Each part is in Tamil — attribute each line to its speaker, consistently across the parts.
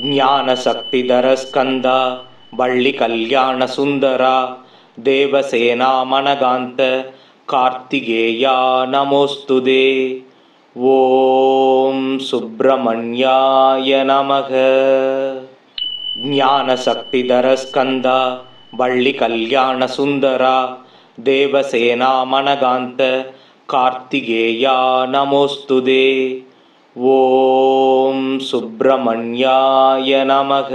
Speaker 1: ஞானசக்திதர ஸ்கந்தா வள்ளி கல்யாண சுந்தரா தேவசேனா மனகாந்த கார்த்திகேயா நமோஸ்துதே. ஓம் சுப்பிரமணியாய நமக. ஞானசக்திதர ஸ்கந்தா வள்ளி கல்யாண சுந்தரா தேவசேனா மனகாந்த கார்த்திகேயா நமோஸ்துதே. ஓம் சுப்பிரமணியாய நமக.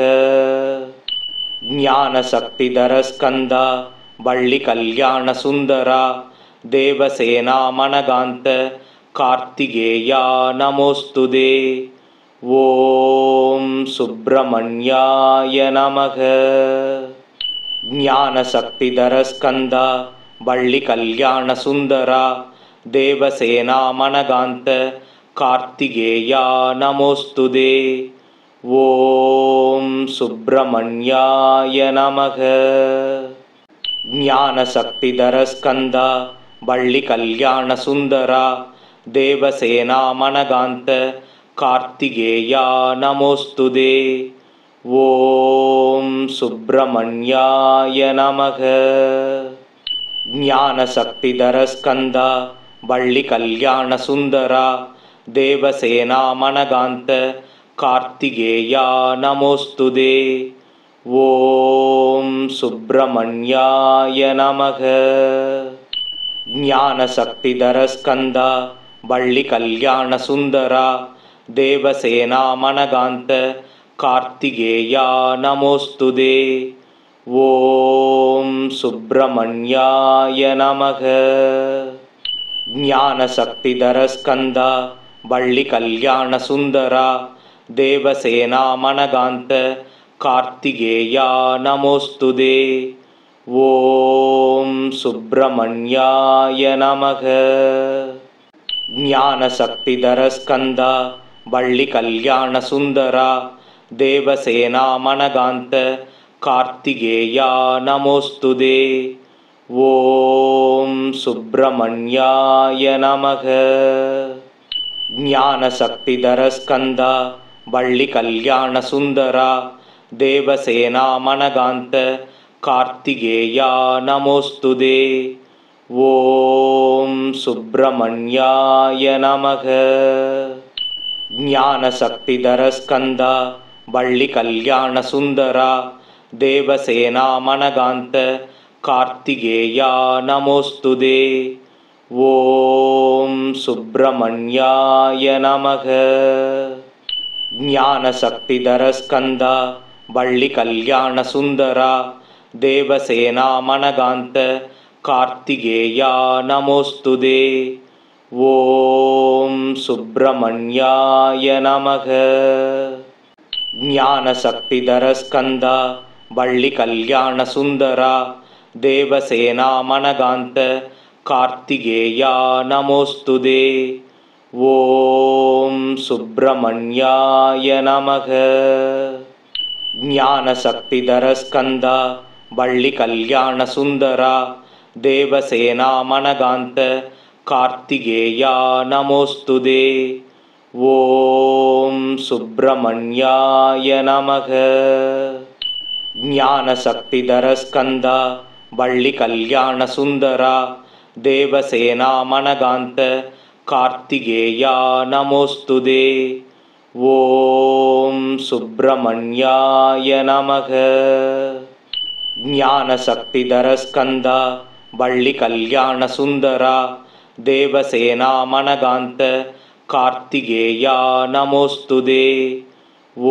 Speaker 1: ஞானசக்திதர ஸ்கந்தா வள்ளி கல்யாண சுந்தரா தேவசேனா மனகாந்த கார்த்திகேயா நமோஸ்துதே. ஓம் சுப்பிரமணியாய நமக. ஞானசக்திதர ஸ்கந்தா வள்ளி கல்யாண சுந்தரா தேவசேனா மனகாந்த கார்த்திகேயா நமோஸ்துதே. ஓம் சுப்பிரமணியாய நமக. ஞானசக்திதர ஸ்கந்தா வள்ளி கல்யாண சுந்தரா தேவசேனா மனகாந்த கார்த்திகேயா நமோஸ்துதே. ஓம் சுப்பிரமணியாய நமக. ஞானசக்திதர ஸ்கந்தா வள்ளி கல்யாண சுந்தரா தேவசேனா மனகாந்த கார்த்திகேயா நமோஸ்துதே. ஓம் சுப்பிரமணியாய நமக. ஞானசக்திதர ஸ்கந்தா வள்ளி கல்யாண சுந்தரா தேவசேனா மனகாந்த கார்த்திகேயா நமோஸ்துதே. ஓம் சுப்பிரமணியாய நமக. ஞானசக்திதர ஸ்கந்தா வள்ளி கல்யாண சுந்தரா தேவசேனா மனகாந்த கார்த்திகேயா நமோஸ்துதே. ஓம் சுப்பிரமணியாய நமக. ஞானசக்திதர ஸ்கந்தா வள்ளி கல்யாண சுந்தரா தேவசேனா மனகாந்த கார்த்திகேயா நமோஸ்துதே. ஓம் சுப்பிரமணியாய நமக. ஞானசக்திதர ஸ்கந்தா வள்ளி கல்யாண சுந்தரா தேவசேனா மனகாந்த கார்த்திகேயா நமோஸ்துதே. ஓம் சுப்பிரமணியாய நமக. ஞானசக்திதர ஸ்கந்தா வள்ளி கல்யாண சுந்தரா தேவசேனா மனகாந்த கார்த்திகேயா நமோஸ்துதே. ஓம் சுப்பிரமணியாய நமக. ஞானசக்திதர ஸ்கந்தா வள்ளி கல்யாண சுந்தரா தேவசேனா மனகாந்த கார்த்திகேயா நமோஸ்துதே. ஓம் சுப்பிரமணியாய நமக. ஞானசக்திதர ஸ்கந்தா வள்ளி கல்யாண சுந்தரா தேவசேனா மனகாந்த கார்த்திகேயா நமோஸ்துதே. ஓம் சுப்பிரமணியாய நமக. ஞானசக்திதர ஸ்கந்தா வள்ளி கல்யாண சுந்தரா தேவசேனா மனகாந்த கார்த்திகேயா நமோஸ்துதே. ஓம் சுப்பிரமணியாய நமக. ஞானசக்திதர ஸ்கந்தா வள்ளி கல்யாண சுந்தரா தேவசேனா மனகாந்த கார்த்திகேயா நமோஸ்துதே. ஓம் சுப்பிரமணியாய நமக. ஞானசக்திதர ஸ்கந்தா வள்ளி கல்யாண சுந்தரா தேவசேனா மனகாந்த கார்த்திகேயா நமோஸ்துதே.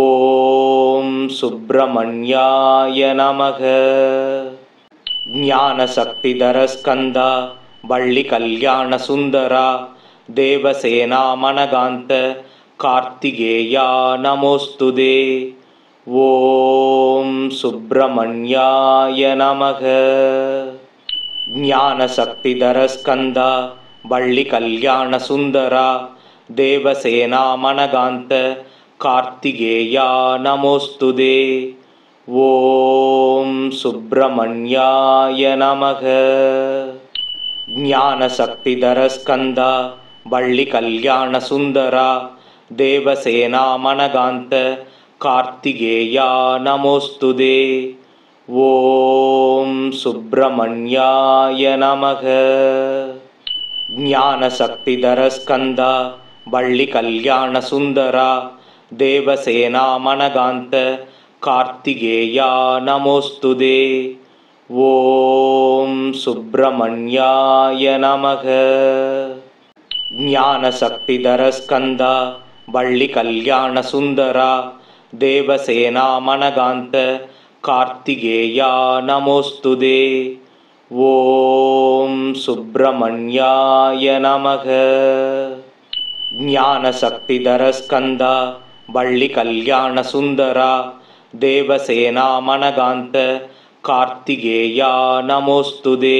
Speaker 1: ஓம் சுப்பிரமணியாய நமக. ஞானசக்திதர ஸ்கந்தா வள்ளி கல்யாண சுந்தரா தேவசேனா மனகாந்த கார்த்திகேயா நமோஸ்துதே. ஓம் சுப்பிரமணியாய நமக. ஞானசக்திதர ஸ்கந்தா வள்ளி கல்யாண சுந்தரா தேவசேனா மனகாந்த கார்த்திகேயா நமோஸ்துதே. ஓம் சுப்பிரமணியாய நமக. ஞானசக்திதர ஸ்கந்தா வள்ளி கல்யாண சுந்தரா தேவசேனா மனகாந்த कार्तिकेया नमोस्तुते। ओम सुब्रमण्याय नमः। ज्ञानशक्तिधर स्कंदा वल्ली कल्याण सुंदरा देवसेना मनगांत कार्तिकेया नमोस्तुते। ओम सुब्रमण्याय नमः। ज्ञानशक्तिधर स्कंदा वल्ली कल्याण सुंदरा देवसेना मनगांत कार्तिकेया नमोस्तुते। ओम सुब्रमण्याय नमः। ज्ञानशक्तिधर स्कंदा वल्ली कल्याण सुंदरा देवसेना मनगांत कार्तिकेया नमोस्तुते।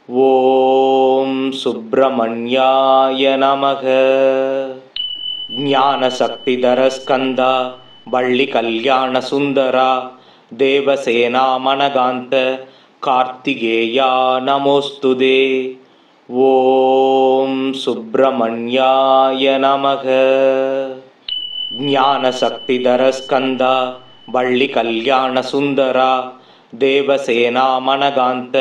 Speaker 1: ओम सुब्रमण्याय नमः। ज्ञानशक्तिधर स्कंदा वल्ली कल्याण सुंदरा देवसेना मनगांत कार्तिकेया नमोस्तुते। ओम सुब्रमण्याय नमः। ज्ञानशक्तिधर स्कंदा वल्ली कल्याण सुंदरा देवसेना मनगांत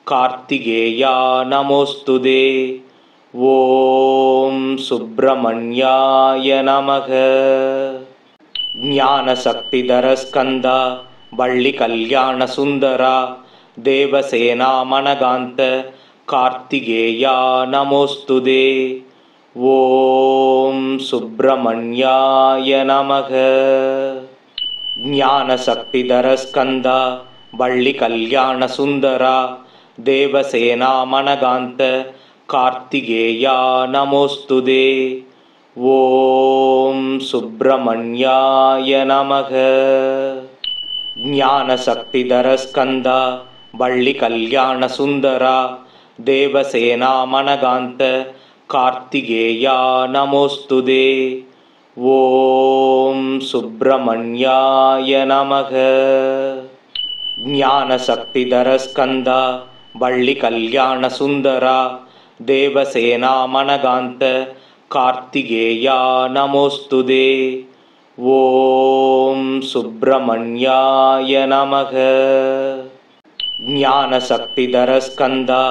Speaker 1: कार्तिकेया नमोस्तुते। ओम सुब्रमण्याय नमः। ज्ञानशक्तिधर स्कंदा वल्ली कल्याण सुंदरा देवसेना मनगांत कार्तिकेया नमोस्तुते। ओम सुब्रमण्याय नमः। ज्ञानशक्तिधर स्कंदा वल्ली कल्याण सुंदरा देवसेना मनगांत कार्तिकेया नमोस्तुते। ओम सुब्रमण्याय नमः। ज्ञानशक्तिधर स्कंदा वल्ली कल्याण सुंदरा देवसेना मनगांत कार्तिकेया नमोस्तुते। ओम सुब्रमण्याय नमः। ज्ञानशक्तिधर स्कंदा वल्ली कल्याण सुंदरा देवसेना मनगांत कार्तिकेया नमोस्तुते। ओम सुब्रमण्याय नमः। ज्ञानशक्तिधर स्कंदा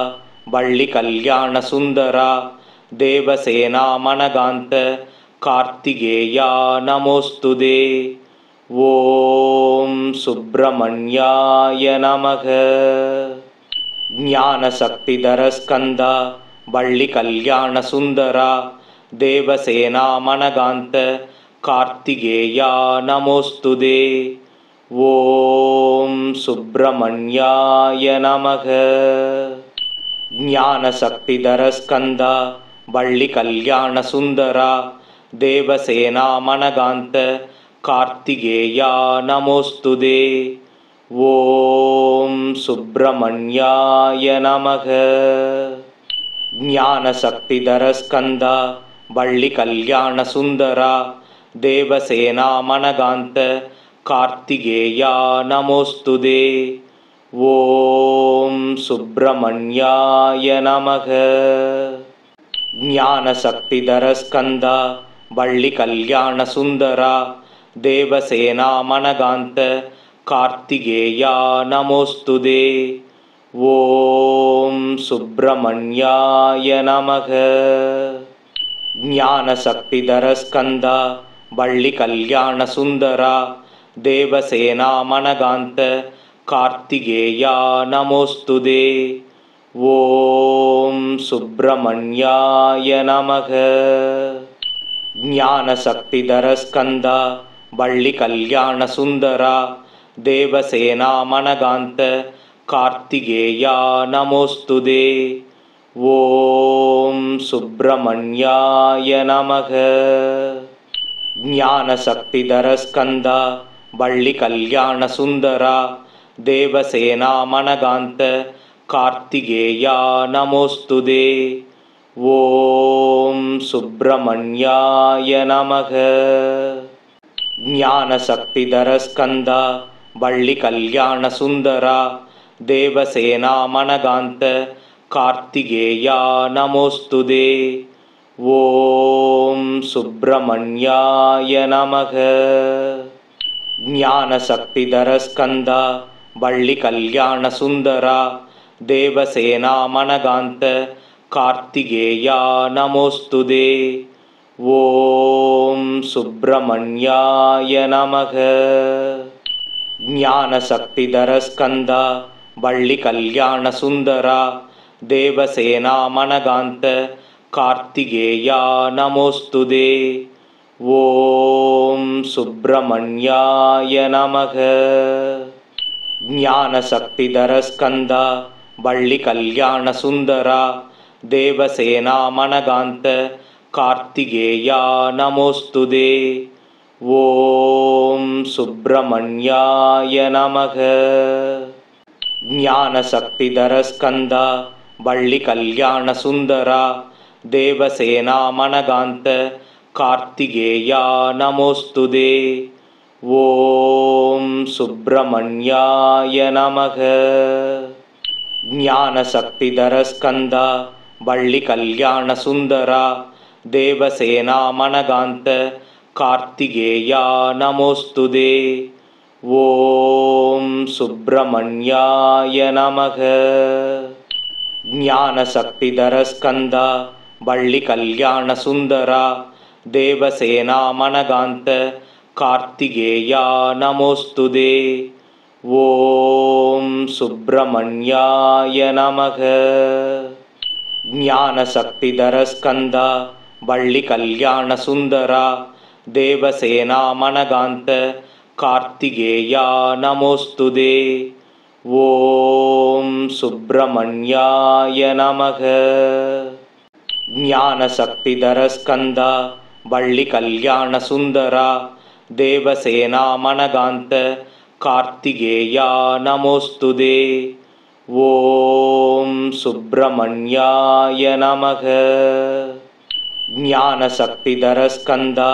Speaker 1: वल्ली कल्याण सुंदरा देवसेना मनगांत कार्तिकेया नमोस्तुते। ओम सुब्रमण्याय नमः। ज्ञानशक्तिधर स्कंदा वल्ली कल्याण सुंदरा देवसेना मनगांत कार्तिकेया नमोस्तुते। ओम सुब्रमण्याय नमः। ज्ञानशक्तिधर स्कंदा वल्ली कल्याण सुंदरा देवसेना मनगांत कार्तिकेया नमोस्तुते। ओम सुब्रमण्याय नमः। ज्ञानशक्तिधर स्कंदा वल्ली कल्याण सुंदरा देवसेना मनगांत कार्तिकेया नमोस्तुते। ओम सुब्रमण्याय नमः। ज्ञानशक्तिधर स्कंदा वल्ली कल्याण सुंदरा देवसेना मनगांत कार्तिकेया नमोस्तुते। ओम सुब्रमण्याय नमः। ज्ञानशक्तिधर स्कंदा वल्ली कल्याण सुंदरा देवसेना मनगांत कार्तिकेया नमोस्तुते। ओम सुब्रमण्याय नमः। ज्ञानशक्तिधर स्कंदा वल्ली कल्याण सुंदरा देवसेना मनगांत कार्तिकेया नमोस्तुते। ओम सुब्रमण्याय नमः। ज्ञानशक्तिधर स्कंदा वल्ली कल्याण सुंदरा देवसेना मनगांत कार्तिकेया नमोस्तुते। ओम सुब्रमण्याय नमः। ज्ञानशक्तिधर स्कंदा वल्ली कल्याण सुंदरा देवसेना मनगांत कार्तिकेया नमोस्तुते। ओम सुब्रमण्याय नमः। ஞானசக்திதர ஸ்கந்தா வள்ளி கல்யாண சுந்தரா தேவசேனா மனகாந்த கார்த்திகேயா நமோஸ்துதே. ஓம் சுப்பிரமணியாய நமக. ஞானசக்திதர ஸ்கந்தா வள்ளி கல்யாண சுந்தரா தேவசேனா மனகாந்த கார்த்திகேயா நமோஸ்துதே. ஓம் சுப்பிரமணியாய நமக. ஞானசக்திதர ஸ்கந்தா வள்ளி கல்யாண சுந்தரா தேவசேனா மனகாந்த கார்த்திகேயா நமோஸ்துதே. ஓம் சுப்பிரமணியாய நமக. ஞானசக்திதர ஸ்கந்தா வள்ளி கல்யாண சுந்தரா தேவசேனா மனகாந்த கார்த்திகேயா நமோஸ்துதே. ஓம் சுப்பிரமணியாய நமக. ஞானசக்திதர ஸ்கந்தா வள்ளி கல்யாண சுந்தரா தேவசேனா மனகாந்த கார்த்திகேயா நமோஸ்துதே. ஓம் சுப்பிரமணியாய நமக. ஞானசக்திதர ஸ்கந்தா வள்ளி கல்யாண சுந்தரா தேவசேனா மனகாந்த கார்த்திகேயா நமோஸ்துதே. ஓம் சுப்பிரமணியாய நமக. ஞானசக்திதர ஸ்கந்தா வள்ளி கல்யாண சுந்தரா தேவசேனா மனகாந்த கார்த்திகேயா நமோஸ்துதே. ஓம் சுப்பிரமணியாய நமக. ஞானசக்திதர ஸ்கந்தா வள்ளி கல்யாண சுந்தரா தேவசேனா மனகாந்த கார்த்திகேயா நமோஸ்துதே. ஓம் சுப்பிரமணியாய நமக. ஞானசக்திதர ஸ்கந்தா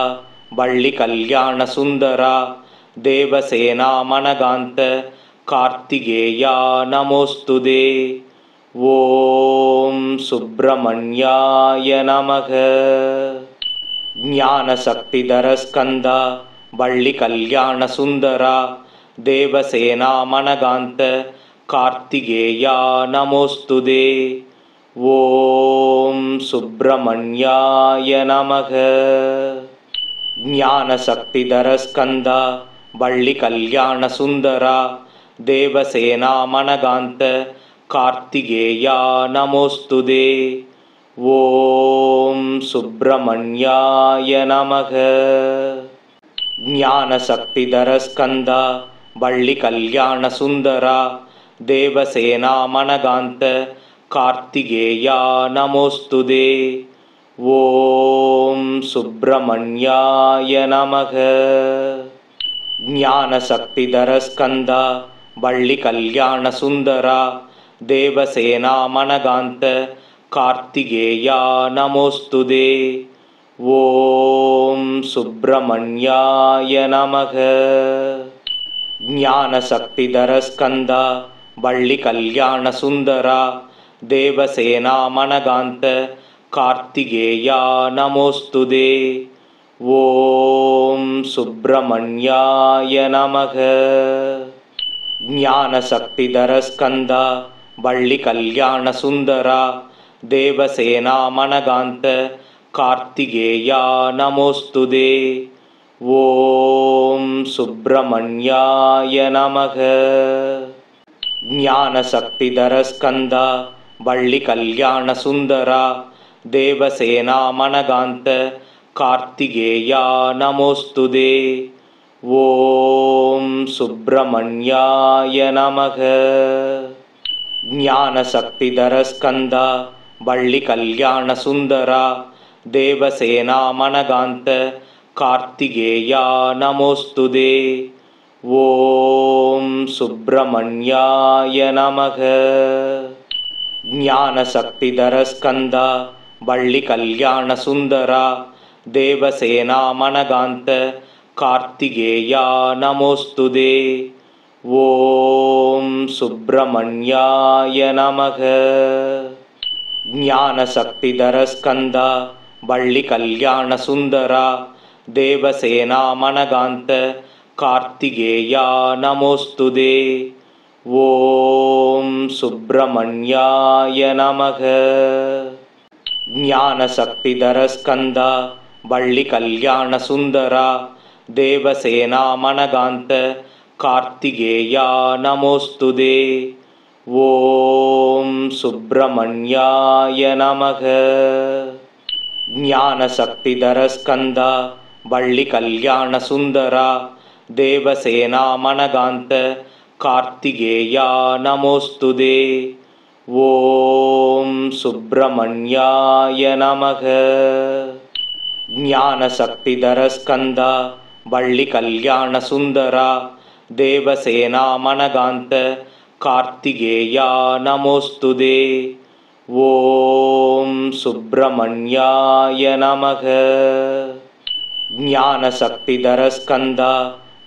Speaker 1: வள்ளி கல்யாண சுந்தரா தேவசேனா மனகாந்த கார்த்திகேயா நமோஸ்துதே. ஓம் சுப்பிரமணியாய நமக. ஞானசக்திதர ஸ்கந்தா வள்ளி கல்யாண சுந்தரா தேவசேனா மனகாந்த கார்த்திகேயா நமோஸ்துதே. ஓம் சுப்பிரமணியாய நமக. ஞானசக்திதர ஸ்கந்தா வள்ளி கல்யாண சுந்தரா தேவசேனா மனகாந்த கார்த்திகேயா நமோஸ்துதே. ஓம் சுப்பிரமணியாய நமக. ஞானசக்திதர ஸ்கந்தா வள்ளி கல்யாண சுந்தரா தேவசேனா மனகாந்த கார்த்திகேயா நமோஸ்துதே. ஓம் சுப்பிரமணியாய நமக. ஞானசக்திதர ஸ்கந்தா வள்ளி கல்யாண சுந்தரா தேவசேனா மனகாந்த கார்த்திகேயா நமோஸ்துதே. ஓம் சுப்பிரமணியாய நமக. ஞானசக்திதர ஸ்கந்தா வள்ளி கல்யாண சுந்தரா தேவசேனா மனகாந்த கார்த்திகேயா நமோஸ்துதே. ஓம் சுப்பிரமணியாய நமக. ஞானசக்திதர ஸ்கந்தா வள்ளி கல்யாண சுந்தரா தேவசேனா மனகாந்த கார்த்திகேயா நமோஸ்துதே. ஓம் சுப்பிரமணியாய நமக. ஞானசக்திதர ஸ்கந்தா வள்ளி கல்யாண சுந்தரா தேவசேனா மனகாந்த கார்த்திகேயா நமோஸ்துதே. ஓம் சுப்பிரமணியாய நமக. ஞானசக்திதர ஸ்கந்தா வள்ளி கல்யாண சுந்தரா தேவசேனா மனகாந்த கார்த்திகேயா நமோஸ்துதே. ஓம் சுப்பிரமணியாய நமக. ஞானசக்திதர ஸ்கந்தா வள்ளி கல்யாண சுந்தரா தேவசேனா மனகாந்த கார்த்திகேயா நமோஸ்துதே. ஓம் சுப்பிரமணியாய நமக. ஞானசக்திதர ஸ்கந்தா வள்ளி கல்யாண சுந்தரா தேவசேனா மனகாந்த कार्तिकेया नमोस्तुते। ओम सुब्रमण्याय नमः। ज्ञानशक्तिधर स्कंदा वल्ली कल्याण सुंदरा देवसेना मनगांत कार्तिकेया नमोस्तुते। ओम सुब्रमण्याय नमः। ज्ञानशक्तिधर स्कंदा वल्ली कल्याण सुंदरा देवसेना मनगांत कार्तिकेया नमोस्तुते। ओम सुब्रमण्याय नमः। ज्ञानशक्तिधर स्कंदा वल्ली कल्याण सुंदरा देवसेना मनगांत कार्तिकेया नमोस्तुते। ओम सुब्रमण्याय नमः। ज्ञानशक्तिधर स्कंदा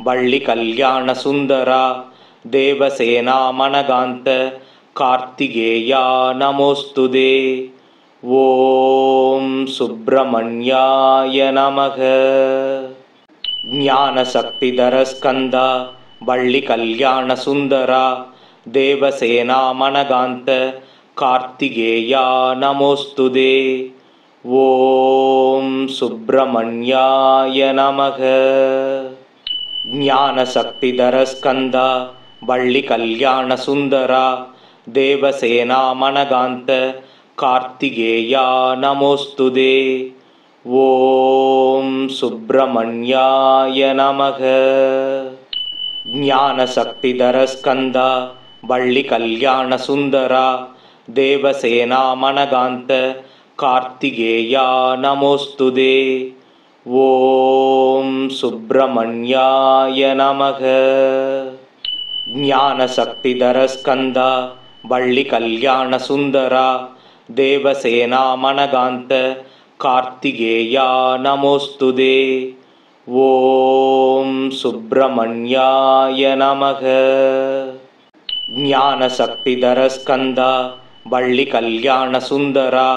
Speaker 1: वल्ली कल्याण सुंदरा देवसेना मनगांत कार्तिकेया नमोस्तुते। ओम सुब्रमण्याय नमः। ज्ञानशक्तिधर स्कंदा वल्ली कल्याण सुंदरा देवसेना मनगांत कार्तिकेया नमोस्तुते। ओम सुब्रमण्याय नमः। ज्ञानशक्तिधर स्कंदा वल्ली कल्याण सुंदरा देवसेना मनगांत कार्तिकेया नमोस्तुते। ओम सुब्रमण्याय नमः। ज्ञानशक्तिधर स्कंदा वल्ली कल्याण सुंदरा देवसेना मनगांत कार्तिकेया नमोस्तुते। ओम सुब्रमण्याय नमः। ज्ञानशक्तिधर स्कंदा वल्ली कल्याण सुंदरा देवसेना मनगांत कार्तिकेया नमोस्तुते। ओम सुब्रमण्याय नमः। ज्ञानशक्तिधर स्कंदा वल्ली कल्याण सुंदरा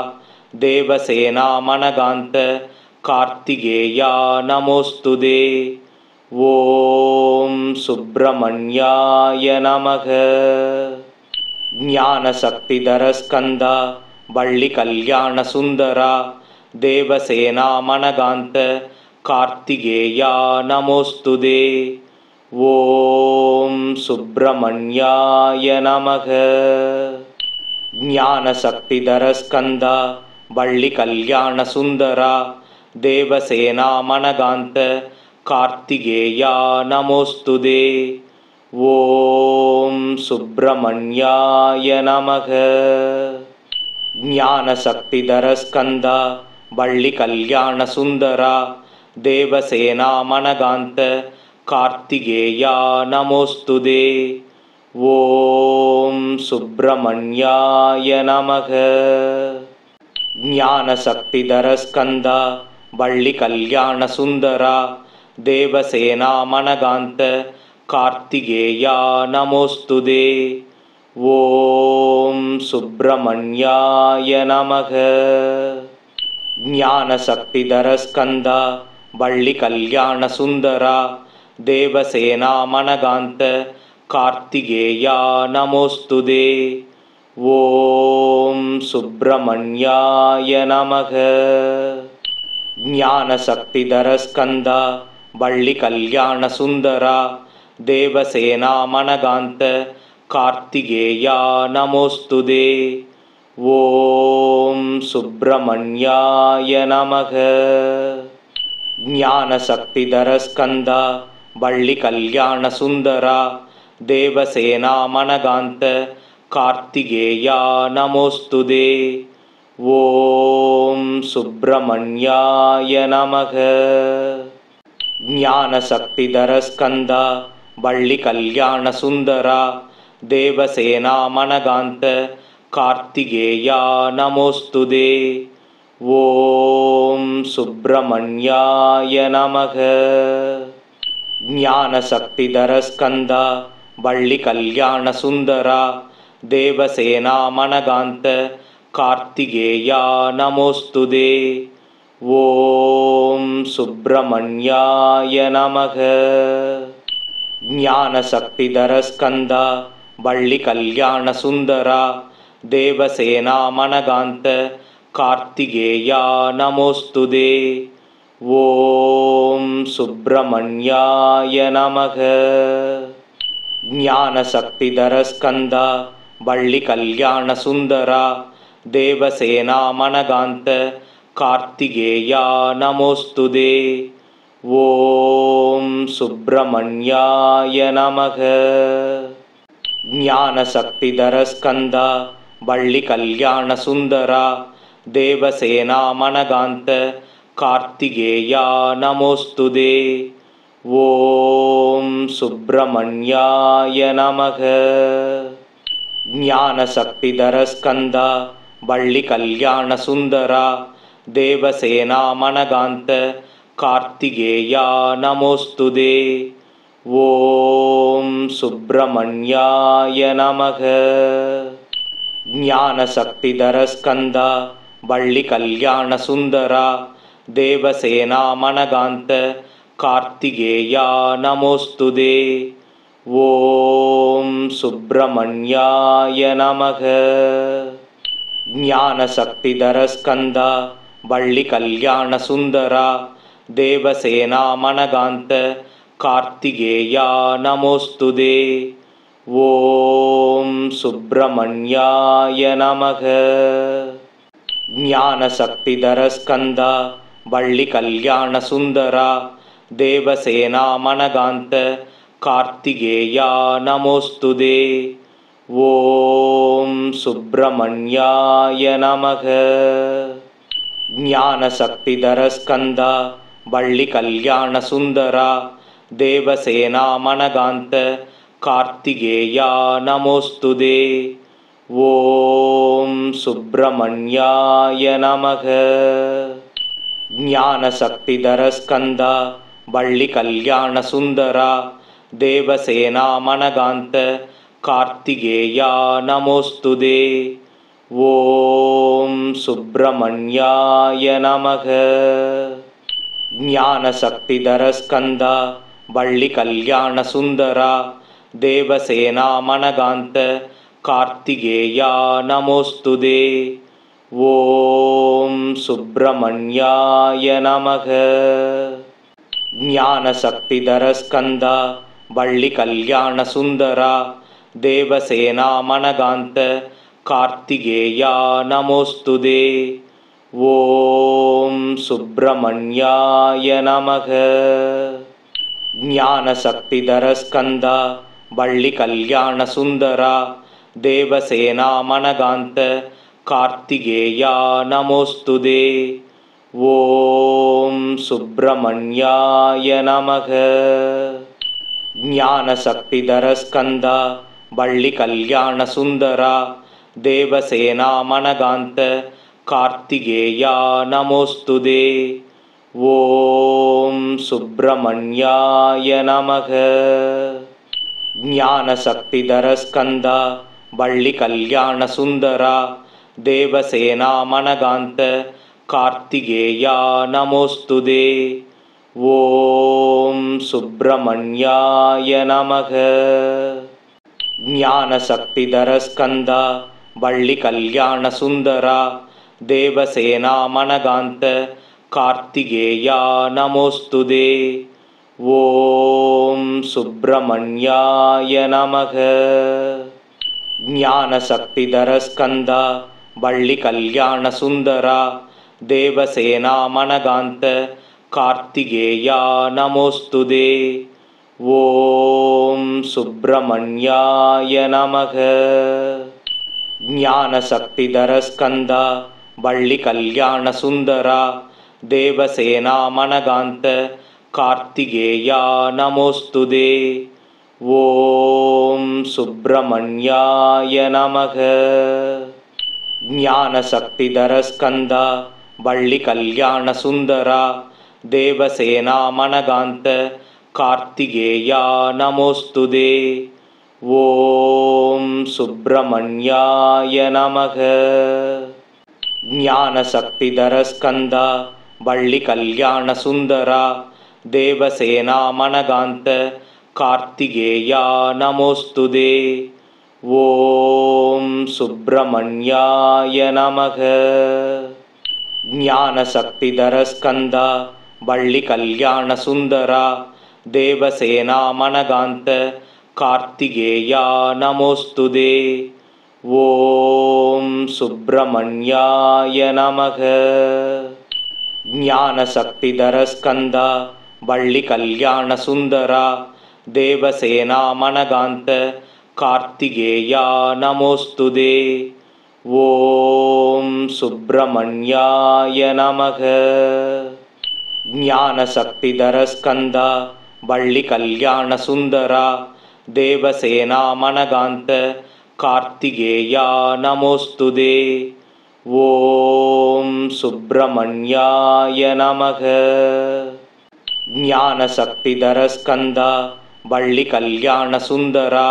Speaker 1: देवसेना मनगांत कार्तिकेया नमोस्तुते। ओम सुब्रमण्याय नमः। ज्ञानशक्तिधर स्कंदा वल्ली कल्याण सुंदरा देवसेना मनगांत कार्तिकेया नमोस्तुते। ओम सुब्रमण्याय नमः। ज्ञानशक्तिधर स्कंदा वल्ली कल्याण सुंदरा देवसेना मनगांत कार्तिकेया नमोस्तुते। ओम सुब्रमण्याय नमः। ज्ञानशक्तिधर स्कंदा वल्ली कल्याण सुंदरा देवसेना मनगांत कार्तिकेया नमोस्तुते। ओम सुब्रमण्याय नमः। ज्ञानशक्तिधर स्कंदा वल्ली कल्याण सुंदरा देवसेना मनगांत कार्तिकेया नमोस्तुते। ओम सुब्रमण्याय नमः। ज्ञानशक्तिधर स्कंदा वल्ली कल्याण सुंदरा देवसेना मनगांत कार्तिकेया नमोस्तुते। ओम सुब्रमण्याय नमः। ज्ञानशक्तिधर स्कंदा वल्ली कल्याण सुंदरा देवसेना मनगांत कार्तिकेया नमोस्तुते। ओम सुब्रमण्याय नमः। ज्ञानशक्तिधर स्कंदा वल्ली कल्याण सुंदरा देवसेना मनगांत कार्तिकेया नमोस्तुते। ओम सुब्रमण्याय नमः। ज्ञानशक्तिधर स्कंदा वल्ली कल्याण सुंदरा देवसेना मनगांत कार्तिकेया नमोस्तुते। ओम सुब्रमण्याय नमः। ज्ञानशक्तिधर स्कंदा वल्ली कल्याण सुंदरा देवसेना मनगांत कार्तिकेया नमोस्तुते। ओम सुब्रमण्याय नमः। ஞானசக்திதர ஸ்கந்தா வள்ளி கல்யாண சுந்தரா தேவசேனா மனகாந்த கார்த்திகேயா நமோஸ்துதே. ஓம் சுப்பிரமணியாய நமக. ஞானசக்திதர ஸ்கந்தா வள்ளி கல்யாண சுந்தரா தேவசேனா மனகாந்த கார்த்திகேயா நமோஸ்துதே. ஓம் சுப்பிரமணியாய நமக. ஞானசக்திதர ஸ்கந்தா வள்ளி கல்யாண சுந்தரா தேவசேனா மனகாந்த கார்த்திகேயா நமோஸ்துதே. ஓம் சுப்பிரமணியாய நமக. ஞானசக்திதர ஸ்கந்தா வள்ளி கல்யாண சுந்தரா தேவசேனா மனகாந்த கார்த்திகேயா நமோஸ்துதே. ஓம் சுப்பிரமணியாய நமக. ஞானசக்திதர ஸ்கந்தா வள்ளி கல்யாண சுந்தரா தேவசேனா மனகாந்த கார்த்திகேயா நமோஸ்துதே. ஓம் சுப்பிரமணியாய நமக. ஞானசக்திதர ஸ்கந்தா வள்ளி கல்யாண சுந்தரா தேவசேனா மனகாந்த கார்த்திகேயா நமோஸ்துதே. ஓம் சுப்பிரமணியாய நமக. ஞானசக்திதர ஸ்கந்தா வள்ளி கல்யாண சுந்தரா தேவசேனா மனகாந்த கார்த்திகேயா நமோஸ்துதே. ஓம் சுப்பிரமணியாய நமக. ஞானசக்திதர ஸ்கந்தா வள்ளி கல்யாண சுந்தரா தேவசேனா மனகாந்த கார்த்திகேயா நமோஸ்துதே. ஓம் சுப்பிரமணியாய நமக. ஞானசக்திதர ஸ்கந்தா வள்ளி கல்யாண சுந்தரா தேவசேனா மனகாந்த கார்த்திகேயா நமோஸ்துதே. ஓம் சுப்பிரமணியாய நமக. ஞானசக்திதர ஸ்கந்தா வள்ளி கல்யாண சுந்தரா தேவசேனா மனகாந்த கார்த்திகேயா நமோஸ்துதே. ஓம் சுப்பிரமணியாய நமக. ஞானசக்திதர ஸ்கந்தா வள்ளி கல்யாண சுந்தரா தேவசேனா மனகாந்த கார்த்திகேயா நமோஸ்துதே. ஓம் சுப்பிரமணியாய நமக. ஞானசக்திதர ஸ்கந்தா வள்ளி கல்யாண சுந்தரா தேவசேனா மனகாந்த கார்த்திகேயா நமோஸ்துதே. ஓம் சுப்பிரமணியாய நமக. ஞானசக்திதர ஸ்கந்தா வள்ளி கல்யாண சுந்தரா தேவசேனா மனகாந்த கார்த்திகேயா நமோஸ்துதே. ஓம் சுப்பிரமணியாய நமக. ஞானசக்திதர ஸ்கந்தா வள்ளி கல்யாண சுந்தரா தேவசேனா மனகாந்த கார்த்திகேயா நமோஸ்துதே. ஓம் சுப்பிரமணியாய நமக. ஞானசக்திதர ஸ்கந்தா வள்ளி கல்யாண சுந்தரா தேவசேனா மனகாந்த கார்த்திகேயா நமோஸ்துதே. ஓம் சுப்பிரமணியாய நமக. ஞானசக்திதர ஸ்கந்தா வள்ளி கல்யாண சுந்தரா தேவசேனா மனகாந்த கார்த்திகேயா நமோஸ்துதே. ஓம் சுப்பிரமணியாய நமக. ஞானசக்திதர ஸ்கந்தா வள்ளி கல்யாண சுந்தரா தேவசேனா மனகாந்த கார்த்திகேயா நமோஸ்துதே. ஓம் சுப்பிரமணியாய நமக. ஞானசக்திதர ஸ்கந்தா வள்ளி கல்யாண சுந்தரா தேவசேனா மனகாந்த கார்த்திகேயா நமோஸ்துதே. ஓம் சுப்பிரமணியாய நமக. ஞானசக்திதர ஸ்கந்தா வள்ளி கல்யாண சுந்தரா தேவசேனா மனகாந்த कार्तिकेया नमोस्तुते। ॐ सुब्रह्मण्याय नमः। ज्ञानशक्तिधरस्कन्दा वल्लिकल्याणसुन्दरा देवसेना मनगान्त कार्तिकेया नमोस्तुते। ॐ सुब्रह्मण्याय नमः। ज्ञानशक्तिधरस्कन्दा वल्लिकल्याणसुन्दरा देवसेना मनगान्त कार्तिकेया नमोस्तुते। ॐ सुब्रह्मण्याय नमः। ज्ञानशक्तिधरस्कन्दा वल्लिकल्याणसुन्दरा देवसेना मनगान्त कार्तिकेया नमोस्तुते। ॐ सुब्रह्मण्याय नमः। ज्ञानशक्तिधरस्कन्दा वल्लिकल्याणसुन्दरा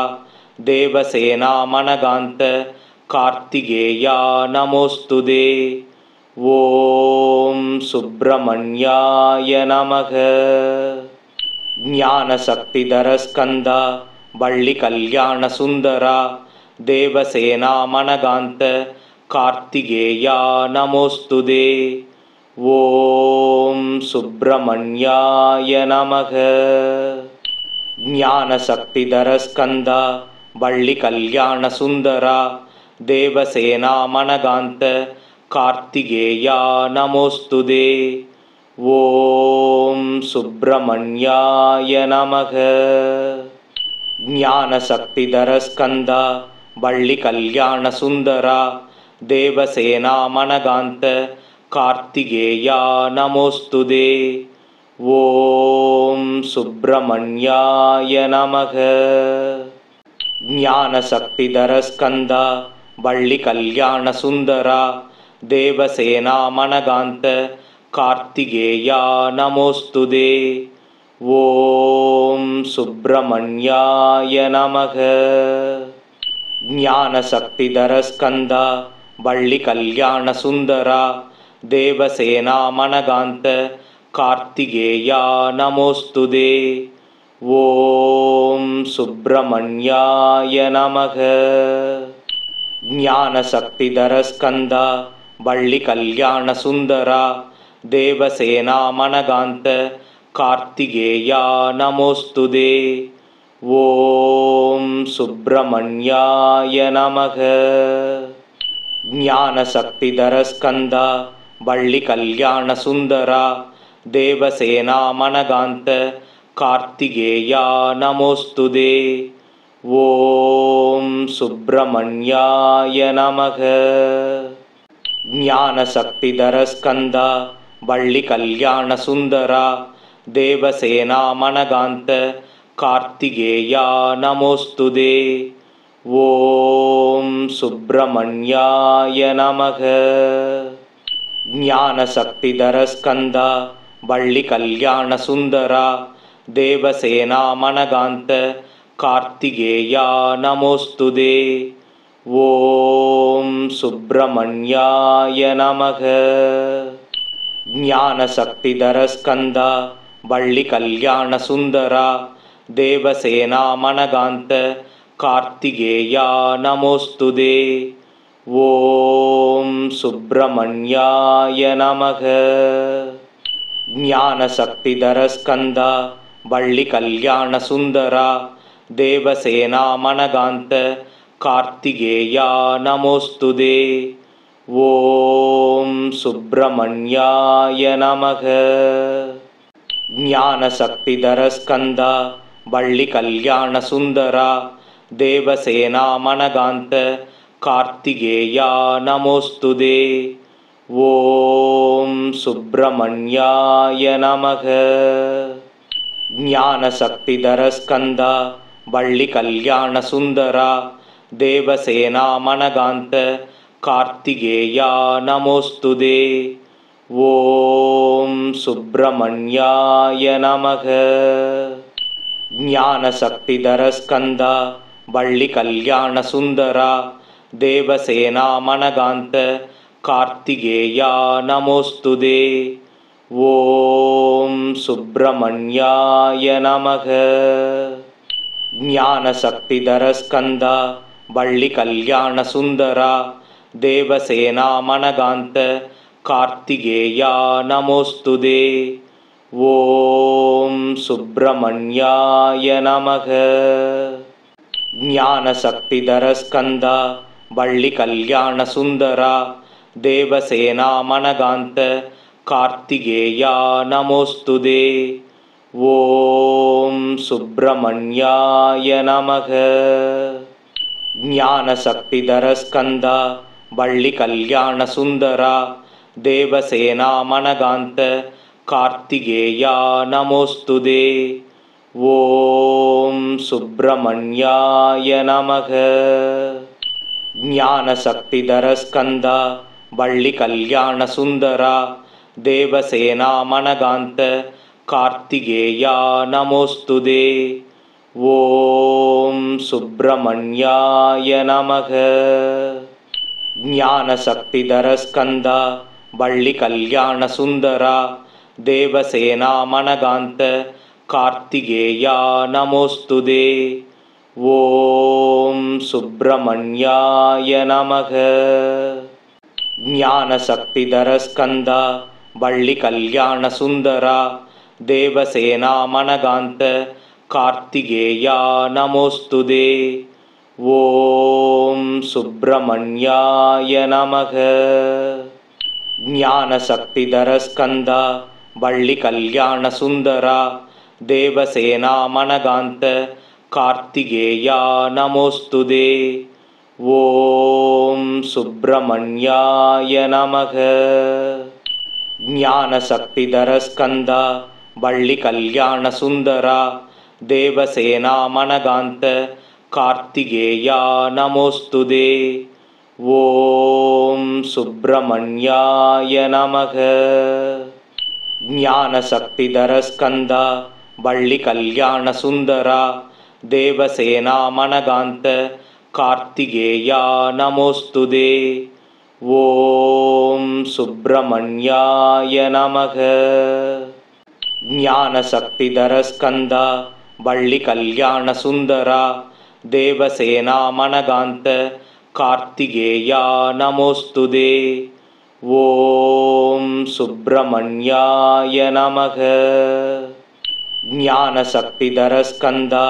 Speaker 1: देवसेना मनगान्त कार्तिकेया नमोस्तुते। ॐ सुब्रह्मण्याय नमः। ज्ञानशक्तिधरस्कन्दा वल्लिकल्याणसुन्दरा देवसेना मनगान्त कार्तिकेया नमोस्तुते। ॐ सुब्रह्मण्याय नमः। ज्ञानशक्तिधरस्कन्दा वल्लिकल्याणसुन्दरा देवसेना मनगान्त कार्तिकेया नमोस्तुते। ॐ सुब्रह्मण्याय नमः। ज्ञानशक्तिधरस्कन्दा वल्लिकल्याणसुन्दरा देवसेना मनगान्त कार्तिकेया नमोस्तुते। ॐ सुब्रह्मण्याय नमः। ज्ञानशक्तिधरस्कन्दा वल्लिकल्याणसुन्दरा देवसेना मनगान्त कार्तिकेया नमोस्तुते। ॐ सुब्रह्मण्याय नमः। ज्ञानशक्तिधरस्कन्दा वल्लिकल्याणसुन्दरा देवसेना मनगान्त कार्तिकेया नमोस्तुते। ॐ सुब्रह्मण्याय नमः। ज्ञानशक्तिधरस्कन्दा वल्लिकल्याणसुन्दरा देवसेना मनगान्त कार्तिकेया नमोस्तुते। ॐ सुब्रह्मण्याय नमः। ज्ञानशक्तिधरस्कन्दा वल्लिकल्याणसुन्दरा देवसेना मनगान्त कार्तिकेया नमोस्तुते। ॐ सुब्रह्मण्याय नमः। ज्ञानशक्तिधरस्कन्दा वल्लिकल्याणसुन्दरा देवसेना मनगान्त कार्तिकेया नमोस्तुते। ॐ सुब्रह्मण्याय नमः। ज्ञानशक्तिधरस्कन्दा वल्लिकल्याणसुन्दरा देवसेना मनगान्त कार्तिकेया नमोस्तुते। ॐ सुब्रह्मण्याय नमः। ज्ञानशक्तिधरस्कन्दा वल्लिकल्याणसुन्दरा देवसेना मनगान्त कार्तिकेया नमोस्तुते। ॐ सुब्रह्मण्याय नमः। ज्ञानशक्तिधरस्कन्दा वल्लिकल्याणसुन्दरा देवसेना मनगान्त कार्तिकेया नमोस्तुते। ॐ सुब्रह्मण्याय नमः। ज्ञानशक्तिधरस्कन्दा वल्लिकल्याणसुन्दरा देवसेना मनगान्त कार्तिकेया नमोस्तुते। ॐ सुब्रह्मण्याय नमः। ज्ञानशक्तिधरस्कन्दा वल्लिकल्याणसुन्दरा देवसेना मनगान्त कार्तिकेया नमोस्तुते। ॐ सुब्रह्मण्याय नमः। ज्ञानशक्तिधरस्कन्दा वल्लिकल्याणसुन्दरा देवसेना मनगान्त कार्तिकेया नमोस्तुते। ॐ सुब्रह्मण्याय नमः। ஞானசக்திதர ஸ்கந்தா வள்ளி கல்யாண சுந்தரா தேவசேனா மனகாந்த கார்த்திகேயா நமோஸ்துதே. ஓம் சுப்பிரமணியாய நமக. ஞானசக்திதர ஸ்கந்தா வள்ளி கல்யாண சுந்தரா தேவசேனா மனகாந்த கார்த்திகேயா நமோஸ்துதே. ஓம் சுப்பிரமணியாய நமக. ஞானசக்திதர ஸ்கந்தா வள்ளி கல்யாண சுந்தரா தேவசேனா மனகாந்த கார்த்திகேயா நமோஸ்துதே. ஓம் சுப்பிரமணியாய நமக. ஞானசக்திதர ஸ்கந்தா வள்ளி கல்யாண சுந்தரா தேவசேனா மனகாந்த கார்த்திகேயா நமோஸ்துதே. ஓம் சுப்பிரமணியாய நமக. ஞானசக்திதர ஸ்கந்தா வள்ளி கல்யாண சுந்தரா தேவசேனா மனகாந்த கார்த்திகேயா நமோஸ்துதே. ஓம் சுப்பிரமணியாய நமக. ஞானசக்திதர ஸ்கந்தா வள்ளி கல்யாண சுந்தரா தேவசேனா மனகாந்த கார்த்திகேயா நமோஸ்துதே. ஓம் சுப்பிரமணியாய நமக. ஞானசக்திதர ஸ்கந்தா வள்ளி கல்யாண சுந்தரா தேவசேனா மனகாந்த கார்த்திகேயா நமோஸ்துதே. ஓம் சுப்பிரமணியாய நமக. ஞானசக்திதர ஸ்கந்தா வள்ளி கல்யாண சுந்தரா தேவசேனா மனகாந்த கார்த்திகேயா நமோஸ்துதே. ஓம் சுப்பிரமணியாய நமக. ஞானசக்திதர ஸ்கந்தா வள்ளி கல்யாண சுந்தரா தேவசேனா மனகாந்த கார்த்திகேயா நமோஸ்துதே. ஓம் சுப்பிரமணியாய நமக. ஞானசக்திதர ஸ்கந்தா வள்ளி கல்யாண சுந்தரா தேவசேனா மனகாந்த கார்த்திகேயா நமோஸ்துதே. ஓம் சுப்பிரமணியாய நமக. ஞானசக்திதர ஸ்கந்தா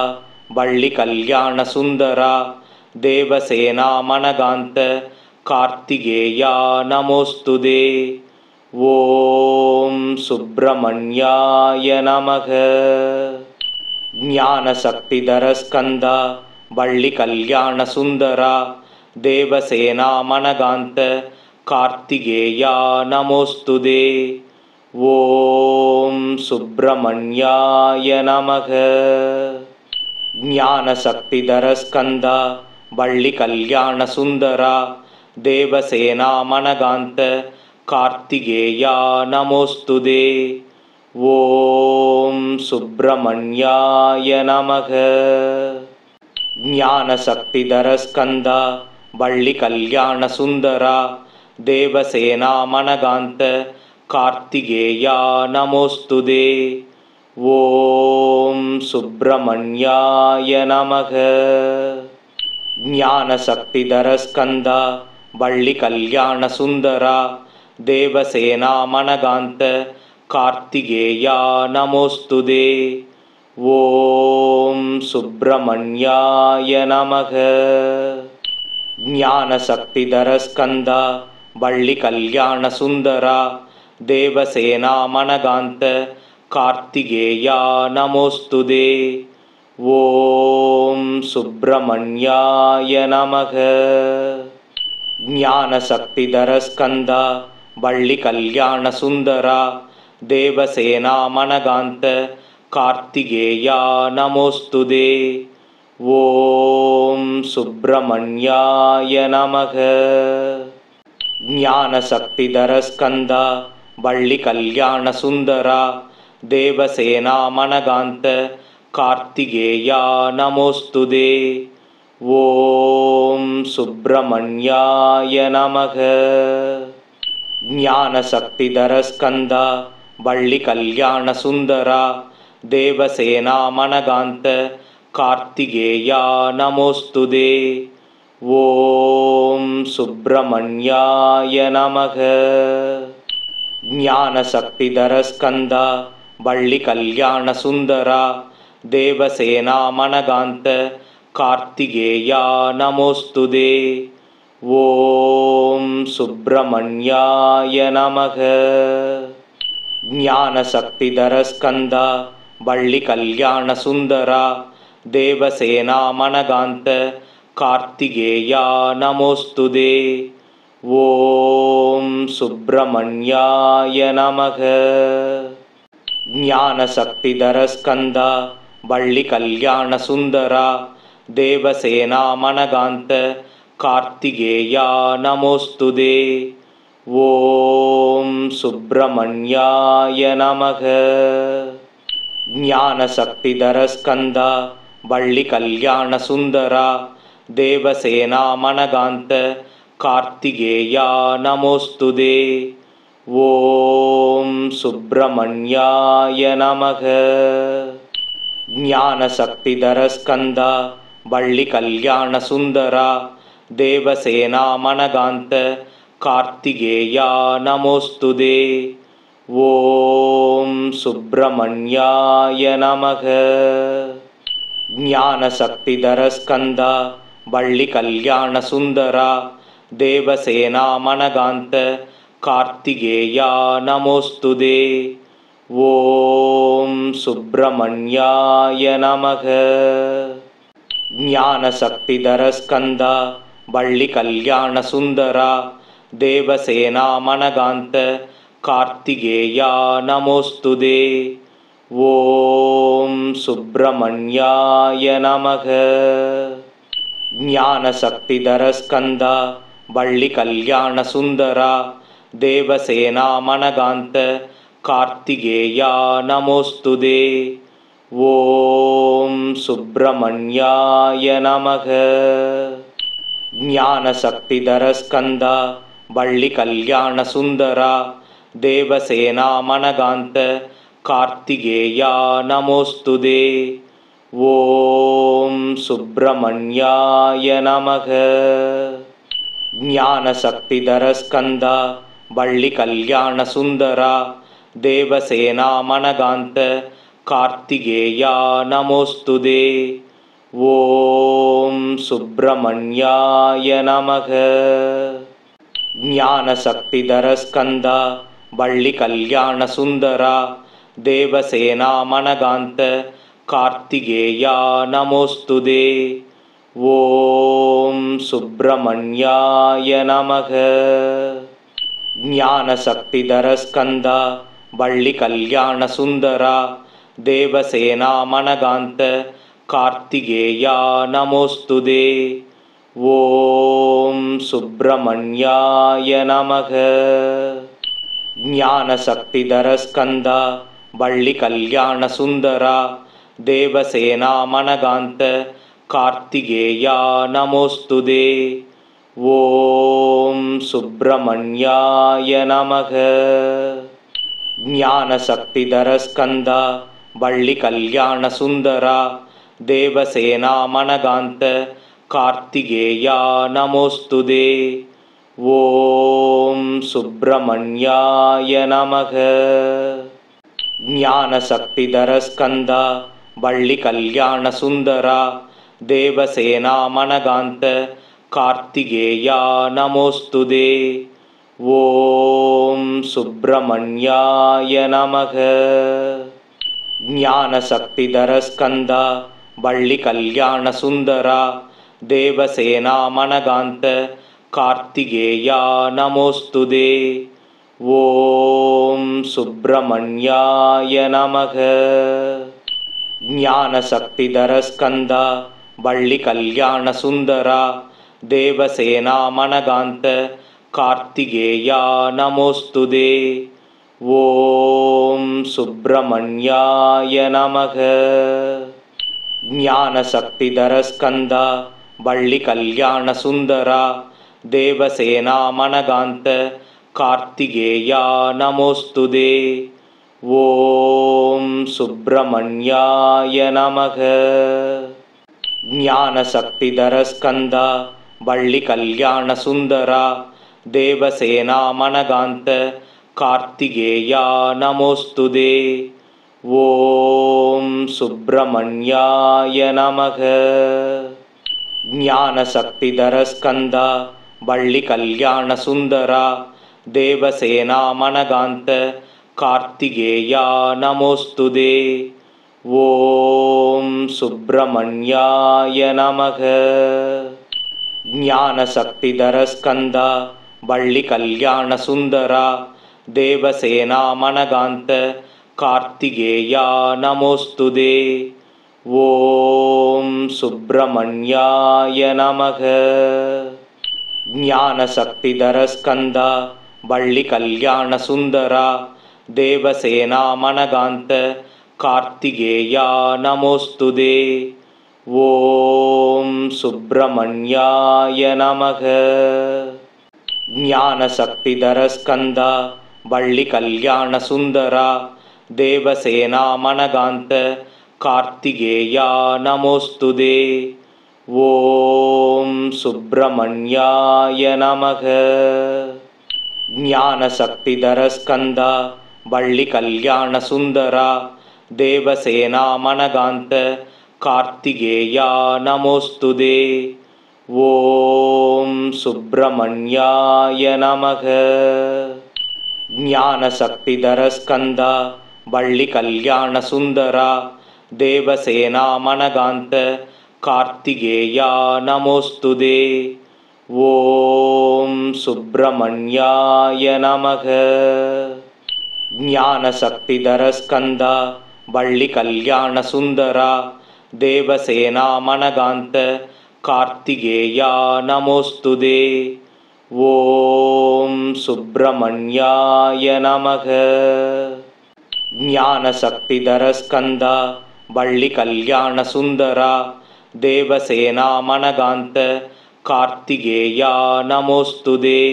Speaker 1: வள்ளி கல்யாண சுந்தரா தேவசேனா மனகாந்த கார்த்திகேயா நமோஸ்துதே. ஓம் சுப்பிரமணியாய நமக. ஞானசக்திதர ஸ்கந்தா வள்ளி கல்யாண சுந்தரா தேவசேனா மனகாந்த கார்த்திகேயா நமோஸ்துதே. ஓம் சுப்பிரமணியாய நமக. ஞானசக்திதர ஸ்கந்தா வள்ளி கல்யாண சுந்தரா தேவசேனா மனகாந்த கார்த்திகேயா நமோஸ்துதே. ஓம் சுப்பிரமணியாய நமக. ஞானசக்திதர ஸ்கந்தா வள்ளி கல்யாண சுந்தரா தேவசேனா மனகாந்த கார்த்திகேயா நமோஸ்துதே. ஓம் சுப்பிரமணியாய நமக. ஞானசக்திதர ஸ்கந்தா வள்ளி கல்யாண சுந்தரா தேவசேனா மனகாந்த கார்த்திகேயா நமோஸ்துதே. ஓம் சுப்பிரமணியாய நமக. ஞானசக்திதர ஸ்கந்தா வள்ளி கல்யாண சுந்தரா தேவசேனா மனகாந்த கார்த்திகேயா நமோஸ்துதே. ஓம் சுப்பிரமணியாய நமக. ஞானசக்திதர ஸ்கந்தா வள்ளி கல்யாண சுந்தரா தேவசேனா மனகாந்த கார்த்திகேயா நமோஸ்துதே. ஓம் சுப்பிரமணியாய நமக. ஞானசக்திதர ஸ்கந்தா வள்ளி கல்யாண சுந்தரா தேவசேனா மனகாந்த கார்த்திகேயா நமோஸ்துதே. ஓம் சுப்பிரமணியாய நமக. ஞானசக்திதர ஸ்கந்தா வள்ளி கல்யாண சுந்தரா தேவசேனா மனகாந்த कार्तिकेया नमोस्तुते। ॐ सुब्रह्मण्याय नमः। ज्ञानशक्तिधरस्कन्दा वल्लिकल्याणसुन्दरा देवसेना मनगान्त कार्तिकेया नमोस्तुते। ॐ सुब्रह्मण्याय नमः। ज्ञानशक्तिधरस्कन्दा वल्लिकल्याणसुन्दरा देवसेना मनगान्त कार्तिकेया नमोस्तुते। ॐ सुब्रह्मण्याय नमः। ज्ञानशक्तिधरस्कन्दा वल्लिकल्याणसुन्दरा देवसेना मनगान्त कार्तिकेया नमोस्तुते। ॐ सुब्रह्मण्याय नमः। ज्ञानशक्तिधरस्कन्दा वल्लिकल्याणसुन्दरा देवसेना मनगान्त कार्तिकेया नमोस्तुते। ॐ सुब्रह्मण्याय नमः। ज्ञानशक्तिधरस्कन्दा वल्लिकल्याणसुन्दरा देवसेना मनगान्त कार्तिकेया नमोस्तुते। ॐ सुब्रह्मण्याय नमः। ज्ञानशक्तिधरस्कन्दा वल्लिकल्याणसुन्दरा देवसेना मनगान्त कार्तिकेया नमोस्तुते। ॐ सुब्रह्मण्याय नमः। ज्ञानशक्तिधरस्कन्दा वल्लिकल्याणसुन्दरा देवसेना मनगान्त कार्तिकेया नमोस्तुते। ॐ सुब्रह्मण्याय नमः। ज्ञानशक्तिधरस्कन्दा वल्लिकल्याणसुन्दरा देवसेना मनगान्त कार्तिकेया नमोस्तुते। ॐ सुब्रह्मण्याय नमः। ज्ञानशक्तिधरस्कन्दा वल्लिकल्याणसुन्दरा देवसेना मनगान्त कार्तिकेया नमोस्तुते। ॐ सुब्रह्मण्याय नमः। ज्ञानशक्तिधरस्कन्दा वल्लिकल्याणसुन्दरा देवसेना मनगान्त कार्तिकेया नमोस्तुते। ॐ सुब्रह्मण्याय नमः। ज्ञानशक्तिधरस्कन्दा वल्लिकल्याणसुन्दरा देवसेना मनगान्त कार्तिकेया नमोस्तुते। ॐ सुब्रह्मण्याय नमः। ज्ञानशक्तिधरस्कन्दा वल्लिकल्याणसुन्दरा देवसेना मनगान्त कार्तिकेया नमोस्तुते। ॐ सुब्रह्मण्याय नमः। ज्ञानशक्तिधरस्कन्दा वल्लिकल्याणसुन्दरा देवसेना मनगान्त कार्तिकेया नमोस्तुते। ॐ सुब्रह्मण्याय नमः। ज्ञानशक्तिधरस्कन्दा वल्लिकल्याणसुन्दरा देवसेना मनगान्त कार्तिकेया नमोस्तुते। ॐ सुब्रह्मण्याय नमः। ज्ञानशक्तिधरस्कन्दा वल्लिकल्याणसुन्दरा देवसेना मनगान्त कार्तिकेया नमोस्तुते। ॐ सुब्रह्मण्याय नमः। ज्ञानशक्तिधरस्कन्दा वल्लिकल्याणसुन्दरा देवसेना मनगान्त कार्तिकेया नमोस्तुते। ॐ सुब्रह्मण्याय नमः। ज्ञानशक्तिधरस्कन्दा वल्लिकल्याणसुन्दरा देवसेना मनगान्त कार्तिकेया नमोस्तुते। ॐ सुब्रह्मण्याय नमः। ज्ञानशक्तिधरस्कन्दा वल्लिकल्याणसुन्दरा देवसेना मनगान्त कार्तिकेया नमोस्तुते। ॐ सुब्रह्मण्याय नमः। ஞானசக்திதர ஸ்கந்தா வள்ளி கல்யாண சுந்தரா தேவசேனா மனகாந்த கார்த்திகேயா நமோஸ்துதே. ஓம் சுப்பிரமணியாய நமக. ஞானசக்திதர ஸ்கந்தா வள்ளி கல்யாண சுந்தரா தேவசேனா மனகாந்த கார்த்திகேயா நமோஸ்துதே. ஓம் சுப்பிரமணியாய நமக. ஞானசக்திதர ஸ்கந்தா வள்ளி கல்யாண சுந்தரா தேவசேனா மனகாந்த கார்த்திகேயா நமோஸ்துதே. ஓம் சுப்பிரமணியாய நமக. ஞானசக்திதர ஸ்கந்தா வள்ளி கல்யாண சுந்தரா தேவசேனா மனகாந்த கார்த்திகேயா நமோஸ்துதே. ஓம் சுப்பிரமணியாய நமக. ஞானசக்திதர ஸ்கந்தா வள்ளி கல்யாண சுந்தரா தேவசேனா மனகாந்த கார்த்திகேயா நமோஸ்துதே. ஓம் சுப்பிரமணியாய நமக. ஞானசக்திதர ஸ்கந்தா வள்ளி கல்யாண சுந்தரா தேவசேனா மனகாந்த கார்த்திகேயா நமோஸ்துதே. ஓம் சுப்பிரமணியாய நமக. ஞானசக்திதர ஸ்கந்தா வள்ளி கல்யாண சுந்தரா தேவசேனா மனகாந்த கார்த்திகேயா நமோஸ்துதே. ஓம் சுப்பிரமணியாய நமக. ஞானசக்திதர ஸ்கந்தா வள்ளி கல்யாண சுந்தரா தேவசேனா மனகாந்த கார்த்திகேயா நமோஸ்துதே. ஓம் சுப்பிரமணியாய நமக. ஞானசக்திதர ஸ்கந்தா வள்ளி கல்யாண சுந்தரா தேவசேனா மனகாந்த கார்த்திகேயா நமோஸ்துதே.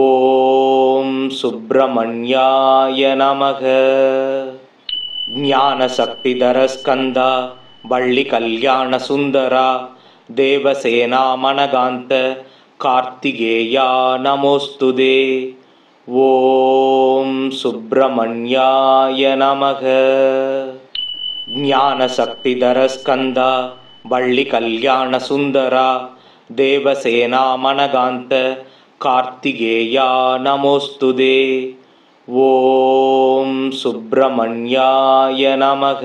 Speaker 1: ஓம் சுப்பிரமணியாய நமக. ஞானசக்திதர ஸ்கந்தா வள்ளி கல்யாண சுந்தரா தேவசேனா மனகாந்த கார்த்திகேயா நமோஸ்துதே. ஓம் சுப்பிரமணியாய நமக. ஞானசக்திதர ஸ்கந்தா வள்ளி கல்யாண சுந்தரா தேவசேனா மனகாந்த கார்த்திகேயா நமோஸ்துதே. ஓம் சுப்பிரமணியாய நமக.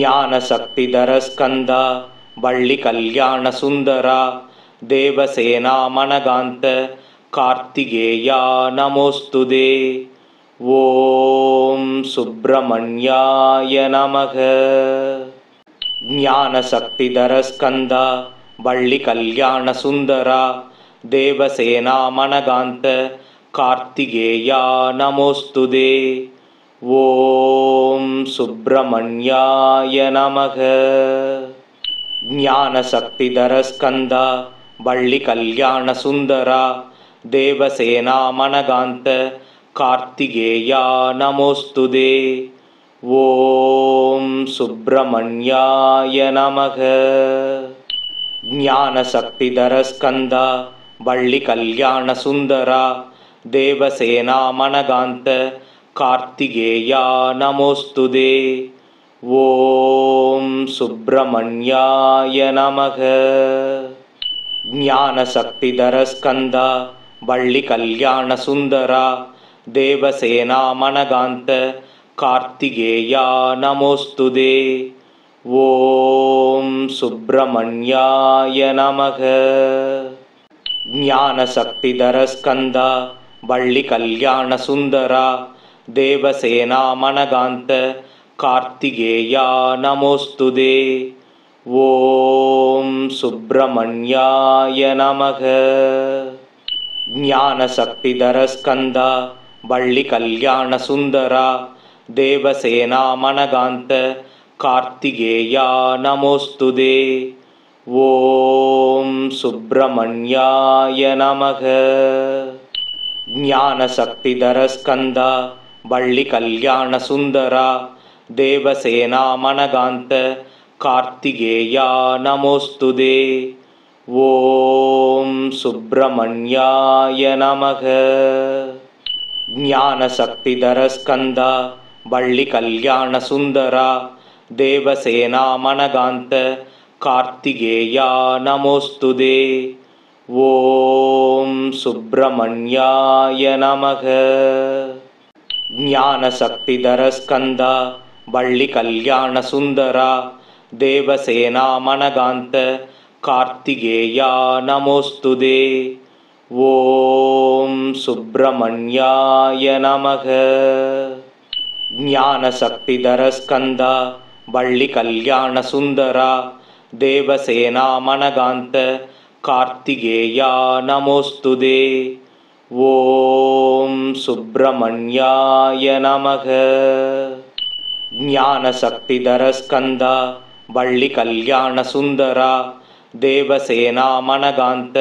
Speaker 1: ஞானசக்திதர ஸ்கந்தா வள்ளி கல்யாண சுந்தரா தேவசேனா மனகாந்த கார்த்திகேயா நமோஸ்துதே. ஓம் சுப்பிரமணியாய நமக. ஞானசக்திதர ஸ்கந்தா வள்ளி கல்யாண சுந்தரா தேவசேனா மனகாந்த கார்த்திகேயா நமோஸ்துதே. ஓம் சுப்பிரமணியாய நமக. ஞானசக்திதர ஸ்கந்தா வள்ளி கல்யாண சுந்தரா தேவசேனா மனகாந்த கார்த்திகேயா நமோஸ்துதே. ஓம் சுப்பிரமணியாய நமக. ஞானசக்திதர ஸ்கந்தா வள்ளி கல்யாண சுந்தரா தேவசேனா மனகாந்த கார்த்திகேயா நமோஸ்துதே. ஓம் சுப்பிரமணியாய நமக. ஞானசக்திதர ஸ்கந்தா வள்ளி கல்யாண சுந்தரா தேவசேனா மனகாந்த கார்த்திகேயா நமோஸ்துதே. ஓம் சுப்பிரமணியாய நமக. ஞானசக்திதர ஸ்கந்தா வள்ளி கல்யாண சுந்தரா தேவசேனா மனகாந்த கார்த்திகேயா நமோஸ்துதே. ஓம் சுப்பிரமணியாய நமக. ஞானசக்திதர ஸ்கந்தா வள்ளி கல்யாண சுந்தரா தேவசேனா மனகாந்த கார்த்திகேயா நமோஸ்துதே. ஓம் சுப்பிரமணியாய நமக. ஞானசக்திதர ஸ்கந்தா வள்ளி கல்யாண சுந்தரா தேவசேனா மனகாந்த कार्तिकेया नमोस्तुते। ॐ सुब्रह्मण्याय नमः। ज्ञानशक्तिधरस्कन्दा वल्लिकल्याणसुन्दरा देवसेनामनगान्त कार्तिकेया नमोस्तुते। ॐ सुब्रह्मण्याय नमः। ज्ञानशक्तिधरस्कन्दा वल्लिकल्याणसुन्दरा देवसेनामनगान्त कार्तिकेया नमोस्तुते। ॐ सुब्रह्मण्याय नमः। ज्ञानशक्तिधरस्कन्दा वल्लिकल्याणसुन्दरा देवसेनामनगान्त कार्तिकेया नमोस्तुते। ॐ सुब्रह्मण्याय नमः। ज्ञानशक्तिधरस्कन्दा वल्लिकल्याणसुन्दरा देवसेनामनगान्त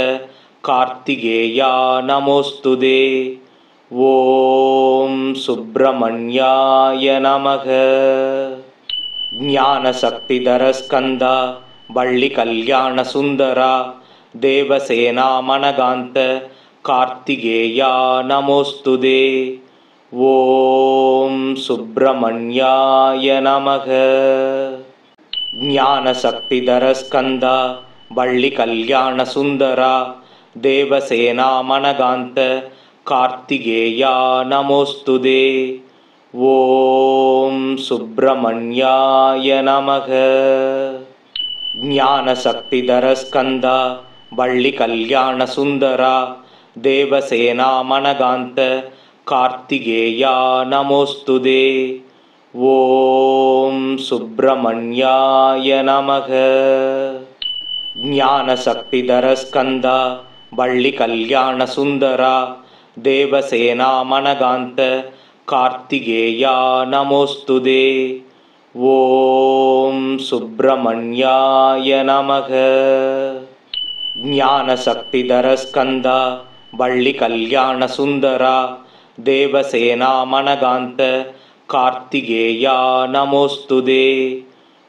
Speaker 1: कार्तिकेया नमोस्तुते। ॐ सुब्रह्मण्याय नमः। ज्ञानशक्तिधरस्कन्दा वल्लिकल्याणसुन्दरा देवसेनामनगान्त कार्तिकेया नमोस्तुते। ॐ सुब्रह्मण्याय नमः। ज्ञानशक्तिधरस्कन्दा वल्लिकल्याणसुन्दरा देवसेनामनगान्त कार्तिकेया नमोस्तुते। ॐ सुब्रह्मण्याय नमः। ज्ञानशक्तिधरस्कन्दा वल्लिकल्याणसुन्दरा देवसेनामनगान्त कार्तिकेया नमोस्तुते। ॐ सुब्रह्मण्याय नमः। ज्ञानशक्तिधरस्कन्दा वल्लिकल्याणसुन्दरा देवसेनामनगान्त कार्तिकेया नमोस्तुते। ॐ सुब्रह्मण्याय नमः। ज्ञानशक्तिधरस्कन्दा वल्लिकल्याणसुन्दरा देवसेनामनगान्त कार्तिकेया नमोस्तुते।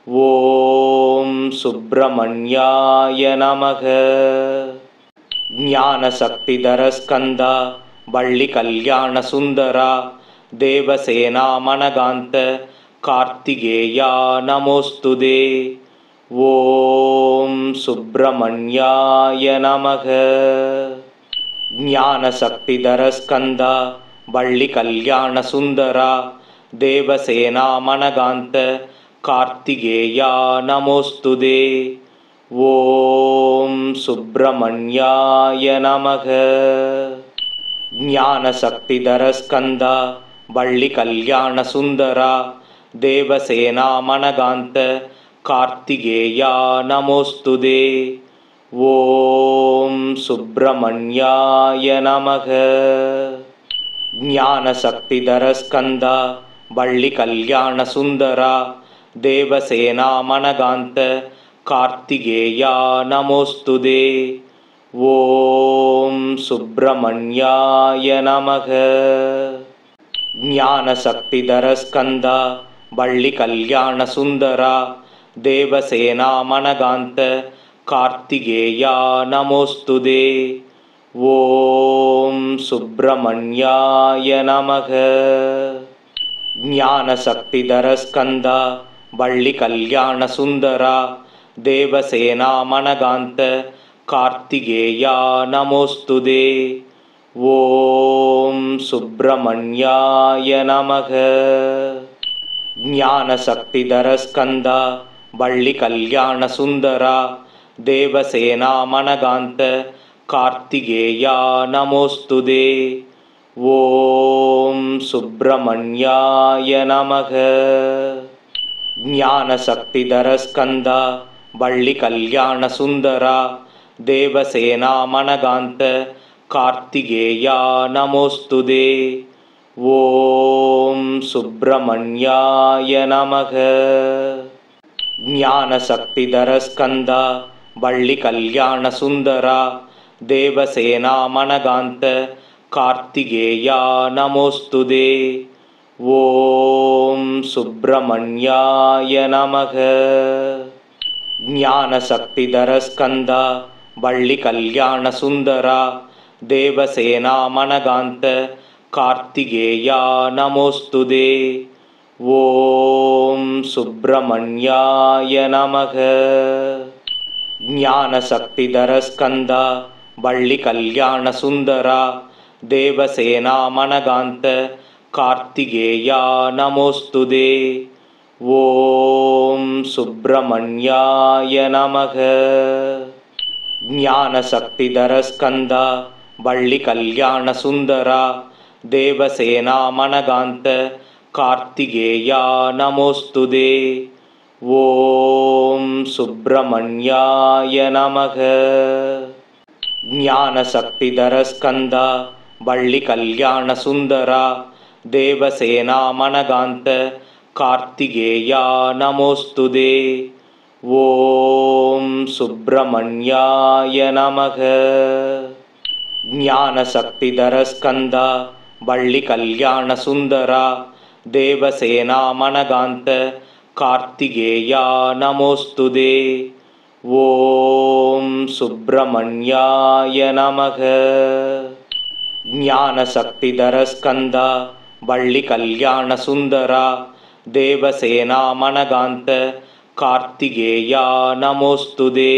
Speaker 1: ॐ सुब्रह्मण्याय नमः। ज्ञानशक्तिधरस्कन्दा वल्लिकल्याणसुन्दरा देवसेनामनगान्त कार्तिकेया नमोस्तुते। ॐ सुब्रह्मण्याय नमः। ज्ञानशक्तिधरस्कन्दा वल्लिकल्याणसुन्दरा देवसेनामनगान्त कार्तिकेया नमोस्तुते। ॐ सुब्रह्मण्याय नमः। ज्ञानशक्तिधरस्कन्दा वल्लिकल्याणसुन्दरा देवसेनामनगान्त कार्तिकेया नमोस्तुते। ॐ सुब्रह्मण्याय नमः। ज्ञानशक्तिधरस्कन्दा वल्लिकल्याणसुन्दरा देवसेनामनगान्त कार्तिकेया नमोस्तुते। ॐ सुब्रह्मण्याय नमः। ज्ञानशक्तिधरस्कन्दा वल्लिकल्याणसुन्दरा देवसेनामनगान्त कार्तिकेया नमोस्तुते। ॐ सुब्रह्मण्याय नमः। ज्ञानशक्तिधरस्कन्दा वल्लिकल्याणसुन्दरा देवसेनामनगान्त कार्तिकेया नमोस्तुते। ॐ सुब्रह्मण्याय नमः। ज्ञानशक्तिधरस्कन्दा वल्लिकल्याणसुन्दरा देवसेनामनगान्त कार्तिकेया नमोस्तुते। ॐ सुब्रह्मण्याय नमः। ज्ञानशक्तिधरस्कन्दा वल्लिकल्याणसुन्दरा देवसेनामनगान्त कार्तिकेया नमोस्तुते। ॐ सुब्रह्मण्याय नमः। ज्ञानशक्तिधरस्कन्दा वल्लिकल्याणसुन्दरा देवसेनामनगान्त कार्तिकेया नमोस्तुते। ॐ सुब्रह्मण्याय नमः। ஞானசக்திதர ஸ்கந்தா வள்ளி கல்யாண சுந்தரா தேவசேனா மனகாந்த கார்த்திகேயா நமோஸ்துதே. ஓம் சுப்பிரமணியாய நமக. ஞானசக்திதர ஸ்கந்தா வள்ளி கல்யாண சுந்தரா தேவசேனா மனகாந்த கார்த்திகேயா நமோஸ்துதே. ஓம் சுப்பிரமணியாய நமக. ஞானசக்திதர ஸ்கந்தா வள்ளி கல்யாண சுந்தரா தேவசேனா மனகாந்த கார்த்திகேயா நமோஸ்துதே. ஓம் சுப்பிரமணியாய நமக. ஞானசக்திதர ஸ்கந்தா வள்ளி கல்யாண சுந்தரா தேவசேனா மனகாந்த கார்த்திகேயா நமோஸ்துதே. ஓம் சுப்பிரமணியாய நமக. ஞானசக்திதர ஸ்கந்தா வள்ளி கல்யாண சுந்தரா தேவசேனா மனகாந்த கார்த்திகேயா நமோஸ்துதே. ஓம் சுப்பிரமணியாய நமக. ஞானசக்திதர ஸ்கந்தா வள்ளி கல்யாண சுந்தரா தேவசேனா மனகாந்த கார்த்திகேயா நமோஸ்துதே.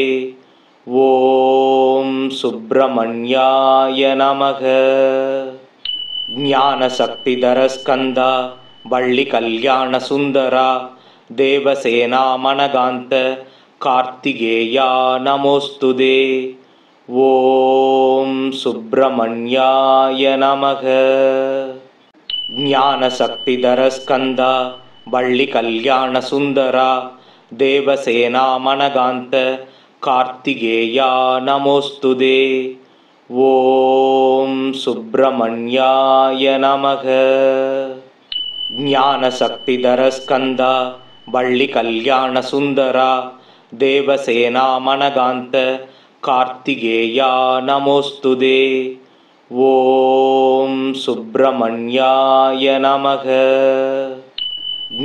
Speaker 1: ஓம் சுப்பிரமணியாய நமக. ஞானசக்திதர ஸ்கந்தா வள்ளி கல்யாண சுந்தரா தேவசேனா மனகாந்த கார்த்திகேயா நமோஸ்துதே. ஓம் சுப்பிரமணியாய நமக. ஞானசக்திதர ஸ்கந்தா வள்ளி கல்யாண சுந்தரா தேவசேனா மனகாந்த கார்த்திகேயா நமோஸ்துதே. ஓம் சுப்பிரமணியாய நமக. ஞானசக்திதர ஸ்கந்தா வள்ளி கல்யாண சுந்தரா தேவசேனா மனகாந்த கார்த்திகேயா நமோஸ்துதே. ஓம் சுப்பிரமணியாய நமக.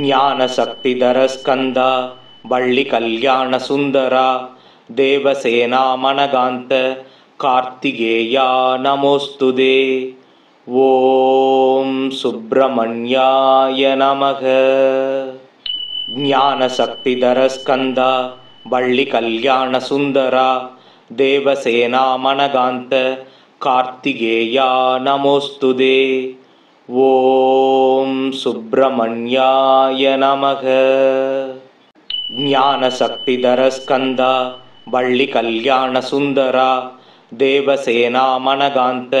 Speaker 1: ஞானசக்திதர ஸ்கந்தா வள்ளி கல்யாண சுந்தரா தேவசேனா மனகாந்த கார்த்திகேயா நமோஸ்துதே. ஓம் சுப்பிரமணியாய நமக. ஞானசக்திதர ஸ்கந்தா வள்ளி கல்யாண சுந்தரா தேவசேனா மனகாந்த கார்த்திகேயா நமோஸ்துதே. ஓம் சுப்பிரமணியாய நமக. ஞானசக்திதர ஸ்கந்தா வள்ளி கல்யாண சுந்தரா தேவசேனா மனகாந்த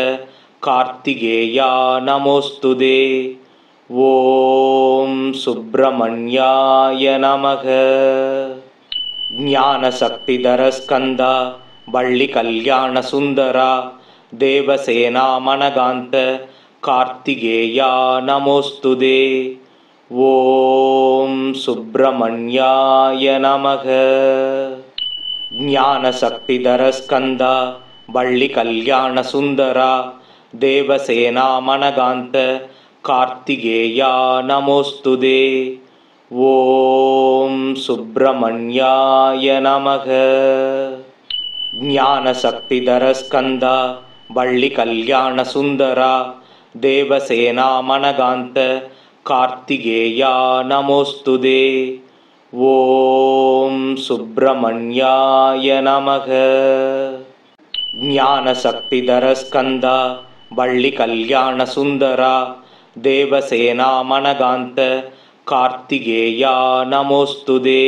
Speaker 1: கார்த்திகேயா நமோஸ்துதே. ஓம் சுப்பிரமணியாய நமக. ஞானசக்திதர ஸ்கந்தா வள்ளி கல்யாண சுந்தரா தேவசேனா மனகாந்த கார்த்திகேயா நமோஸ்துதே. ஓம் சுப்பிரமணியாய நமக. ஞானசக்திதர ஸ்கந்தா வள்ளி கல்யாண சுந்தரா தேவசேனா மனகாந்த கார்த்திகேயா நமோஸ்துதே. ஓம் சுப்பிரமணியாய நமக. ஞானசக்திதர ஸ்கந்தா வள்ளி கல்யாண சுந்தரா தேவசேனா மனகாந்த கார்த்திகேயா நமோஸ்துதே. ஓம் சுப்பிரமணியாய நமக. ஞானசக்திதர ஸ்கந்தா வள்ளி கல்யாண சுந்தரா தேவசேனா மனகாந்த கார்த்திகேயா நமோஸ்துதே.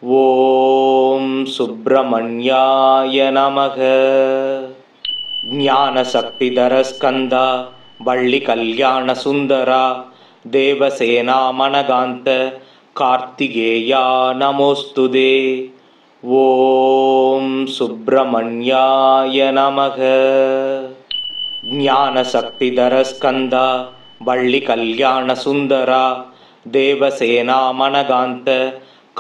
Speaker 1: ஓம் சுப்பிரமணியாய நமக. ஞானசக்திதர ஸ்கந்தா வள்ளி கல்யாண சுந்தரா தேவசேனா மனகாந்த கார்த்திகேயா நமோஸ்துதே. ஓம் சுப்பிரமணியாய நமக. ஞானசக்திதர ஸ்கந்தா வள்ளி கல்யாண சுந்தரா தேவசேனா மனகாந்த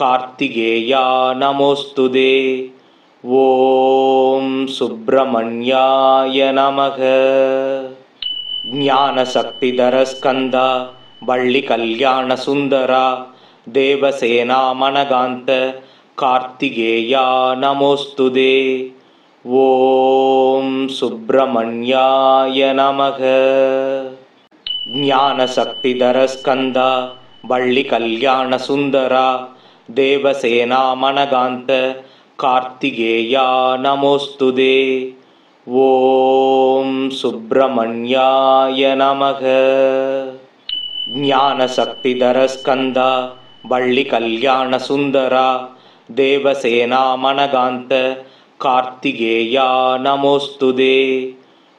Speaker 1: கார்த்திகேயா நமோஸ்துதே. ஓம் சுப்பிரமணியாய நமக. ஞானசக்திதர ஸ்கந்தா வள்ளி கல்யாண சுந்தரா தேவசேனா மனகாந்த கார்த்திகேயா நமோஸ்துதே. ஓம் சுப்பிரமணியாய நமக. ஞான சக்திதர ஸ்கந்தா வள்ளி கல்யாண சுந்தரா தேவசேனா மனகாந்த கார்த்திகேயா நமோஸ்துதே. ஓம் சுப்பிரமணியாய நமக. ஞான சக்திதர ஸ்கந்தா வள்ளி கல்யாண சுந்தரா தேவசேனா மனகாந்த கார்த்திகேயா நமோஸ்துதே.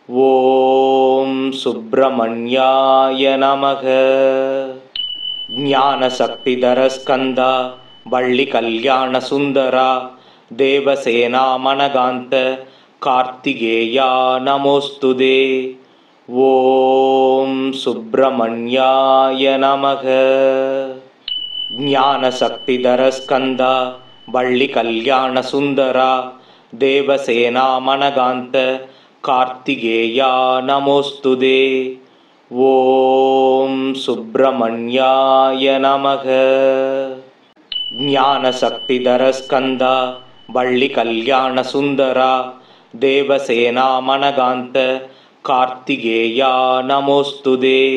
Speaker 1: ஓம் சுப்பிரமணியாய நமக. ஞான சக்திதர ஸ்கந்தா வள்ளி கல்யாண சுந்தரா தேவசேனா மனகாந்த கார்த்திகேயா நமோஸ்துதே. ஓம் சுப்பிரமணியாய நமக. ஞான சக்திதர ஸ்கந்தா வள்ளி கல்யாண சுந்தரா தேவசேனா மனகாந்த கார்த்திகேயா நமோஸ்துதே. ஓம் சுப்பிரமணியாய நமக. ஞான சக்திதர ஸ்கந்தா வள்ளி கல்யாண சுந்தரா தேவசேனா மனகாந்த கார்த்திகேயா நமோஸ்துதே.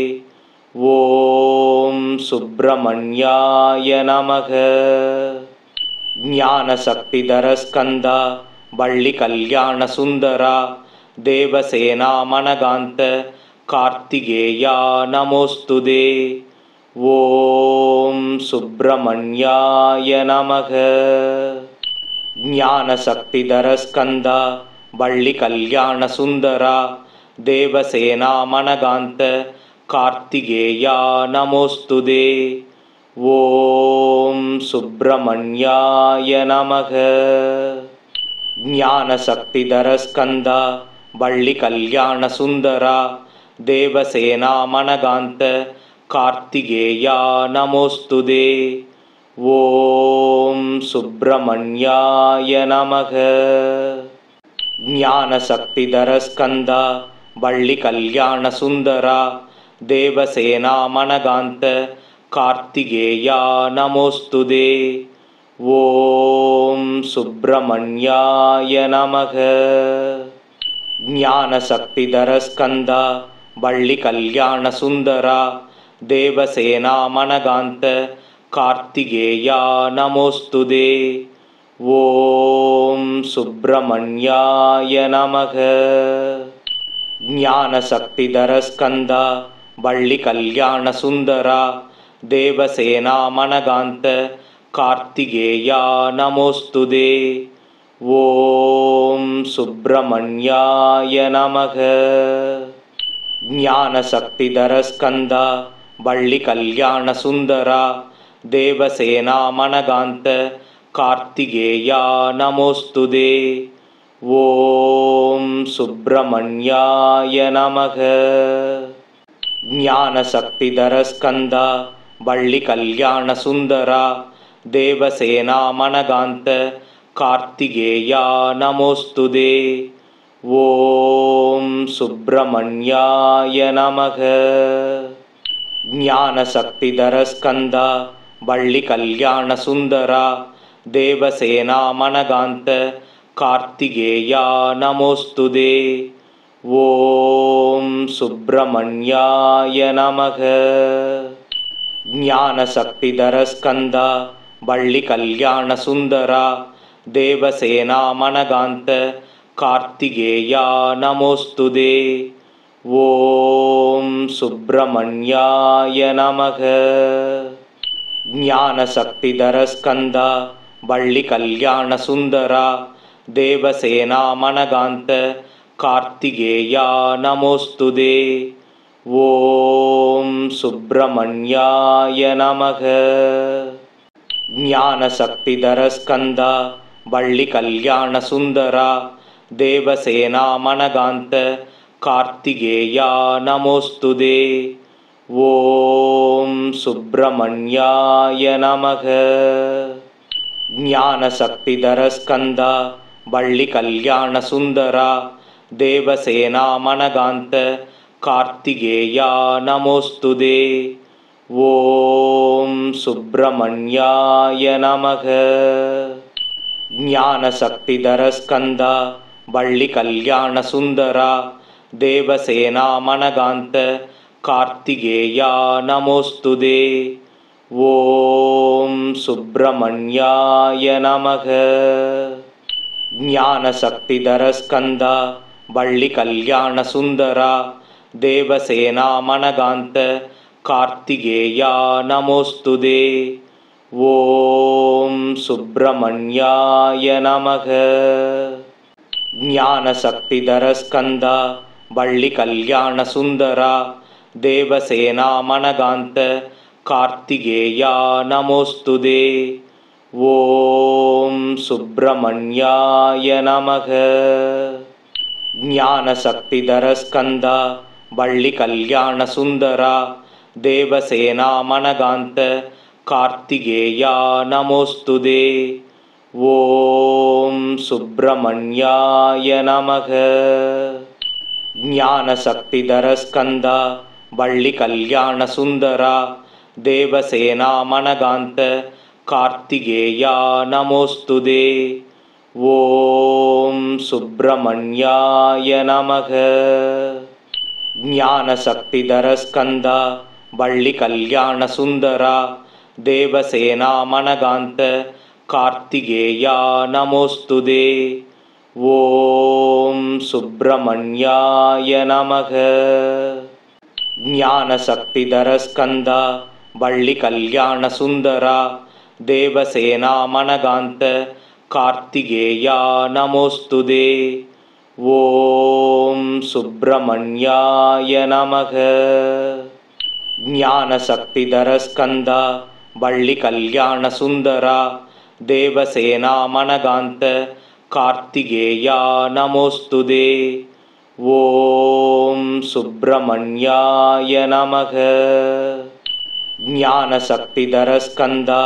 Speaker 1: ஓம் சுப்பிரமணியாய நமக. ஞான சக்திதர ஸ்கந்தா வள்ளி கல்யாண சுந்தரா தேவசேனா மனகாந்த கார்த்திகேயா நமோஸ்துதே. ஓம் சுப்பிரமணியாய நமக. ஞான சக்திதர ஸ்கந்தா வள்ளி கல்யாண சுந்தரா தேவசேனா மனகாந்த கார்த்திகேயா நமோஸ்துதே. ஓம் சுப்பிரமணியாய நமக. ஞான சக்திதர ஸ்கந்தா வள்ளி கல்யாண சுந்தரா தேவசேனா மனகாந்த கார்த்திகேயா நமோஸ்துதே. ஓம் சுப்பிரமணியாய நமக. ஞான சக்திதர ஸ்கந்தா வள்ளி கல்யாண சுந்தரா தேவசேனா மனகாந்த கார்த்திகேயா நமோஸ்துதே. ஓம் சுப்பிரமணியாய நமக. ஞான சக்திதர ஸ்கந்தா வள்ளி கல்யாண சுந்தரா தேவசேனா மனகாந்த கார்த்திகேயா நமோஸ்துதே. ஓம் சுப்பிரமணியாய நமக. ஞான சக்திதர ஸ்கந்தா வள்ளி கல்யாண சுந்தரா தேவசேனா மனகாந்த கார்த்திகேயா நமோஸ்துதே. ஓம் சுப்பிரமணியாய நமக. ஞான சக்திதர ஸ்கந்தா வள்ளி கல்யாண சுந்தரா தேவசேனா மனகாந்த கார்த்திகேயா நமோஸ்துதே. ஓம் சுப்பிரமணியாய நமக. ஞான சக்திதர ஸ்கந்தா வள்ளி கல்யாண சுந்தரா தேவசேனா மனகாந்த கார்த்திகேயா நமோஸ்துதே. ஓம் சுப்பிரமணியாய நமக. ஞான சக்திதர ஸ்கந்தா வள்ளி கல்யாண சுந்தரா தேவசேனா மனகாந்த கார்த்திகேயா நமோஸ்துதே. ஓம் சுப்பிரமணியாய நமக. ஞான சக்திதர ஸ்கந்தா வள்ளி கல்யாண சுந்தரா தேவசேனா மனகாந்த கார்த்திகேயா நமோஸ்துதே. ஓம் சுப்பிரமணியாய நமக. ஞான சக்திதர ஸ்கந்தா வள்ளி கல்யாண சுந்தரா தேவசேனா மனகாந்த கார்த்திகேயா நமோஸ்துதே. ஓம் சுப்பிரமணியாய நமக. ஞான சக்திதர ஸ்கந்தா வள்ளி கல்யாண சுந்தரா தேவசேனா மனகாந்த கார்த்திகேயா நமோஸ்துதே. ஓம் சுப்பிரமணியாய நமக. ஞான சக்திதர ஸ்கந்தா வள்ளி கல்யாண சுந்தரா தேவசேனா மனகாந்த கார்த்திகேயா நமோஸ்துதே. ஓம் சுப்பிரமணியாய நமக. ஞானசக்திதர ஸ்கந்தா வள்ளி கல்யாண சுந்தரா தேவசேனா மனகாந்த கார்த்திகேயா நமோஸ்துதே. ஓம் சுப்பிரமணியாய நமக. ஞானசக்திதர ஸ்கந்தா வள்ளி கல்யாண சுந்தரா தேவசேனா மனகாந்த கார்த்திகேயா நமோஸ்துதே. ஓம் சுப்பிரமணியாய நமக. ஞானசக்திதர ஸ்கந்தா வள்ளி கல்யாண சுந்தரா தேவசேனா மனகாந்த கார்த்திகேயா நமோஸ்துதே. ஓம் சுப்பிரமணியாய நமக. ஞானசக்திதர ஸ்கந்தா வள்ளி கல்யாண சுந்தரா தேவசேனா மனகாந்த கார்த்திகேயா நமோஸ்துதே. ஓம் சுப்பிரமணியாய நமக. ஞானசக்திதர ஸ்கந்தா வள்ளி கல்யாண சுந்தரா தேவசேனா மனகாந்த கார்த்திகேயா நமோஸ்துதே. ஓம் சுப்பிரமணியாய நமக. ஞானசக்திதர ஸ்கந்தா வள்ளி கல்யாண சுந்தரா தேவசேனா மனகாந்த கார்த்திகேயா நமோஸ்துதே. ஓம் சுப்பிரமணியாய நமக. ஞானசக்திதர ஸ்கந்தா வள்ளி கல்யாண சுந்தரா தேவசேனா மனகாந்த கார்த்திகேயா நமோஸ்துதே. ஓம் சுப்பிரமணியாய நமக. ஞானசக்திதர ஸ்கந்தா வள்ளி கல்யாண சுந்தரா தேவசேனா மனகாந்த கார்த்திகேயா நமோஸ்துதே. ஓம் சுப்பிரமணியாய நமக. ஞானசக்திதர ஸ்கந்தா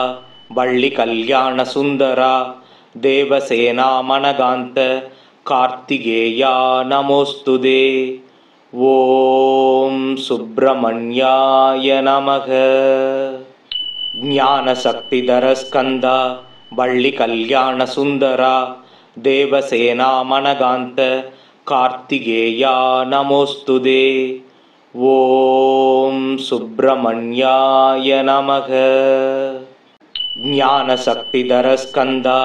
Speaker 1: வள்ளி கல்யாண சுந்தரா தேவசேனா மனகாந்த கார்த்திகேயா நமோஸ்துதே. ஓம் சுப்பிரமணியாய நமக. ஞானசக்திதர ஸ்கந்தா வள்ளி கல்யாண சுந்தரா தேவசேனா மனகாந்த கார்த்திகேயா நமோஸ்துதே. ஓம் சுப்பிரமணியாய நமக. ஞானசக்திதர ஸ்கந்தா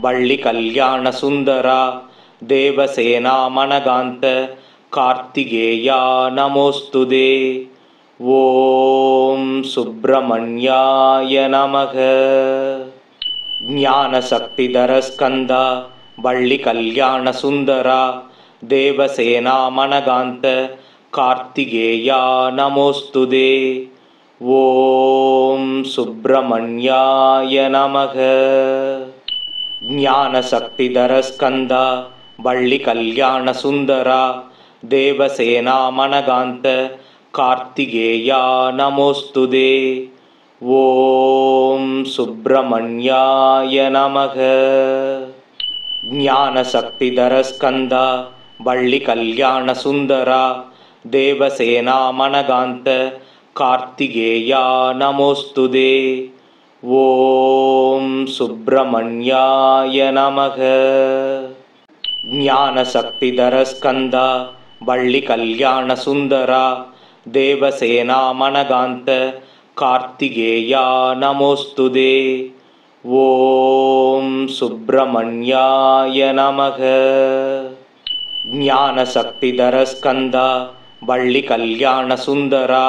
Speaker 1: வள்ளி கல்யாண சுந்தரா தேவசேனா மனகாந்த கார்த்திகேயா நமோஸ்துதே. ஓம் சுப்பிரமணியாய நமக. ஞானசக்திதர ஸ்கந்தா வள்ளி கல்யாண சுந்தரா தேவசேனா மனகாந்த கார்த்திகேயா நமோஸ்துதே. ஓம் சுப்பிரமணியாய நமக. ஞானசக்திதர ஸ்கந்தா வள்ளி கல்யாண சுந்தரா தேவசேனா மனகாந்த கார்த்திகேயா நமோஸ்துதே. ஓம் சுப்பிரமணியாய நமக. ஞானசக்திதர ஸ்கந்தா வள்ளி கல்யாண சுந்தரா தேவசேனா மனகாந்த கார்த்திகேயா நமோஸ்துதே. ஓம் சுப்பிரமணியாய நமக. ஞானசக்திதர ஸ்கந்தா வள்ளி கல்யாண சுந்தரா தேவசேனா மனகாந்த கார்த்திகேயா நமோஸ்துதே. ஓம் சுப்பிரமணியாய நமக. ஞானசக்திதர ஸ்கந்தா வள்ளி கல்யாண சுந்தரா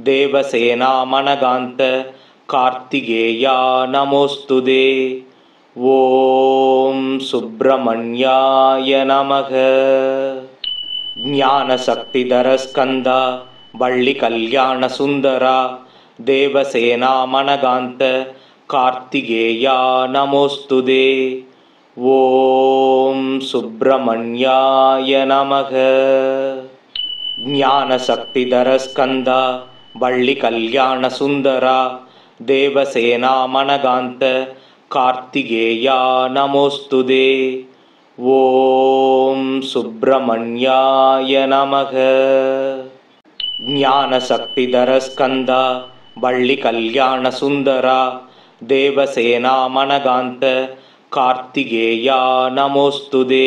Speaker 1: தேவசேனா மனகாந்த கார்த்திகேயா நமோஸ்துதே. ஓம் சுப்பிரமணியாய நமக. ஞானசக்திதர ஸ்கந்தா வள்ளி கல்யாண சுந்தரா தேவசேனா மனகாந்த கார்த்திகேயா நமோஸ்துதே. ஓம் சுப்பிரமணியாய நமக. ஞானசக்திதர ஸ்கந்தா வள்ளி கல்யாண சுந்தரா தேவசேனா மனகாந்த கார்த்திகேயா நமோஸ்துதே. ஓம் சுப்பிரமணியாய நமக. ஞானசக்திதர ஸ்கந்தா வள்ளி கல்யாண சுந்தரா தேவசேனா மனகாந்த कार्तिकेया नमोस्तुते।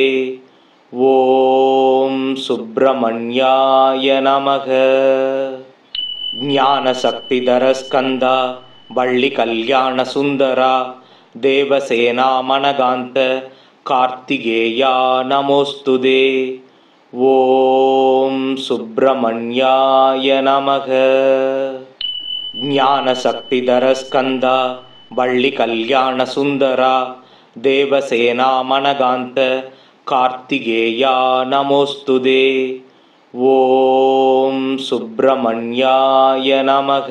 Speaker 1: ॐ सुब्रह्मण्याय नमः। ज्ञानशक्तिधरस्कन्दा वल्लिकल्याणसुन्दरा देवसेनामनगान्त कार्तिकेया नमोस्तुते। ॐ सुब्रह्मण्याय नमः। ज्ञानशक्तिधरस्कन्दा वल्लिकल्याणसुन्दरा देवसेनामनगान्त कार्तिकेया नमोस्तुते। ॐ सुब्रह्मण्याय नमः।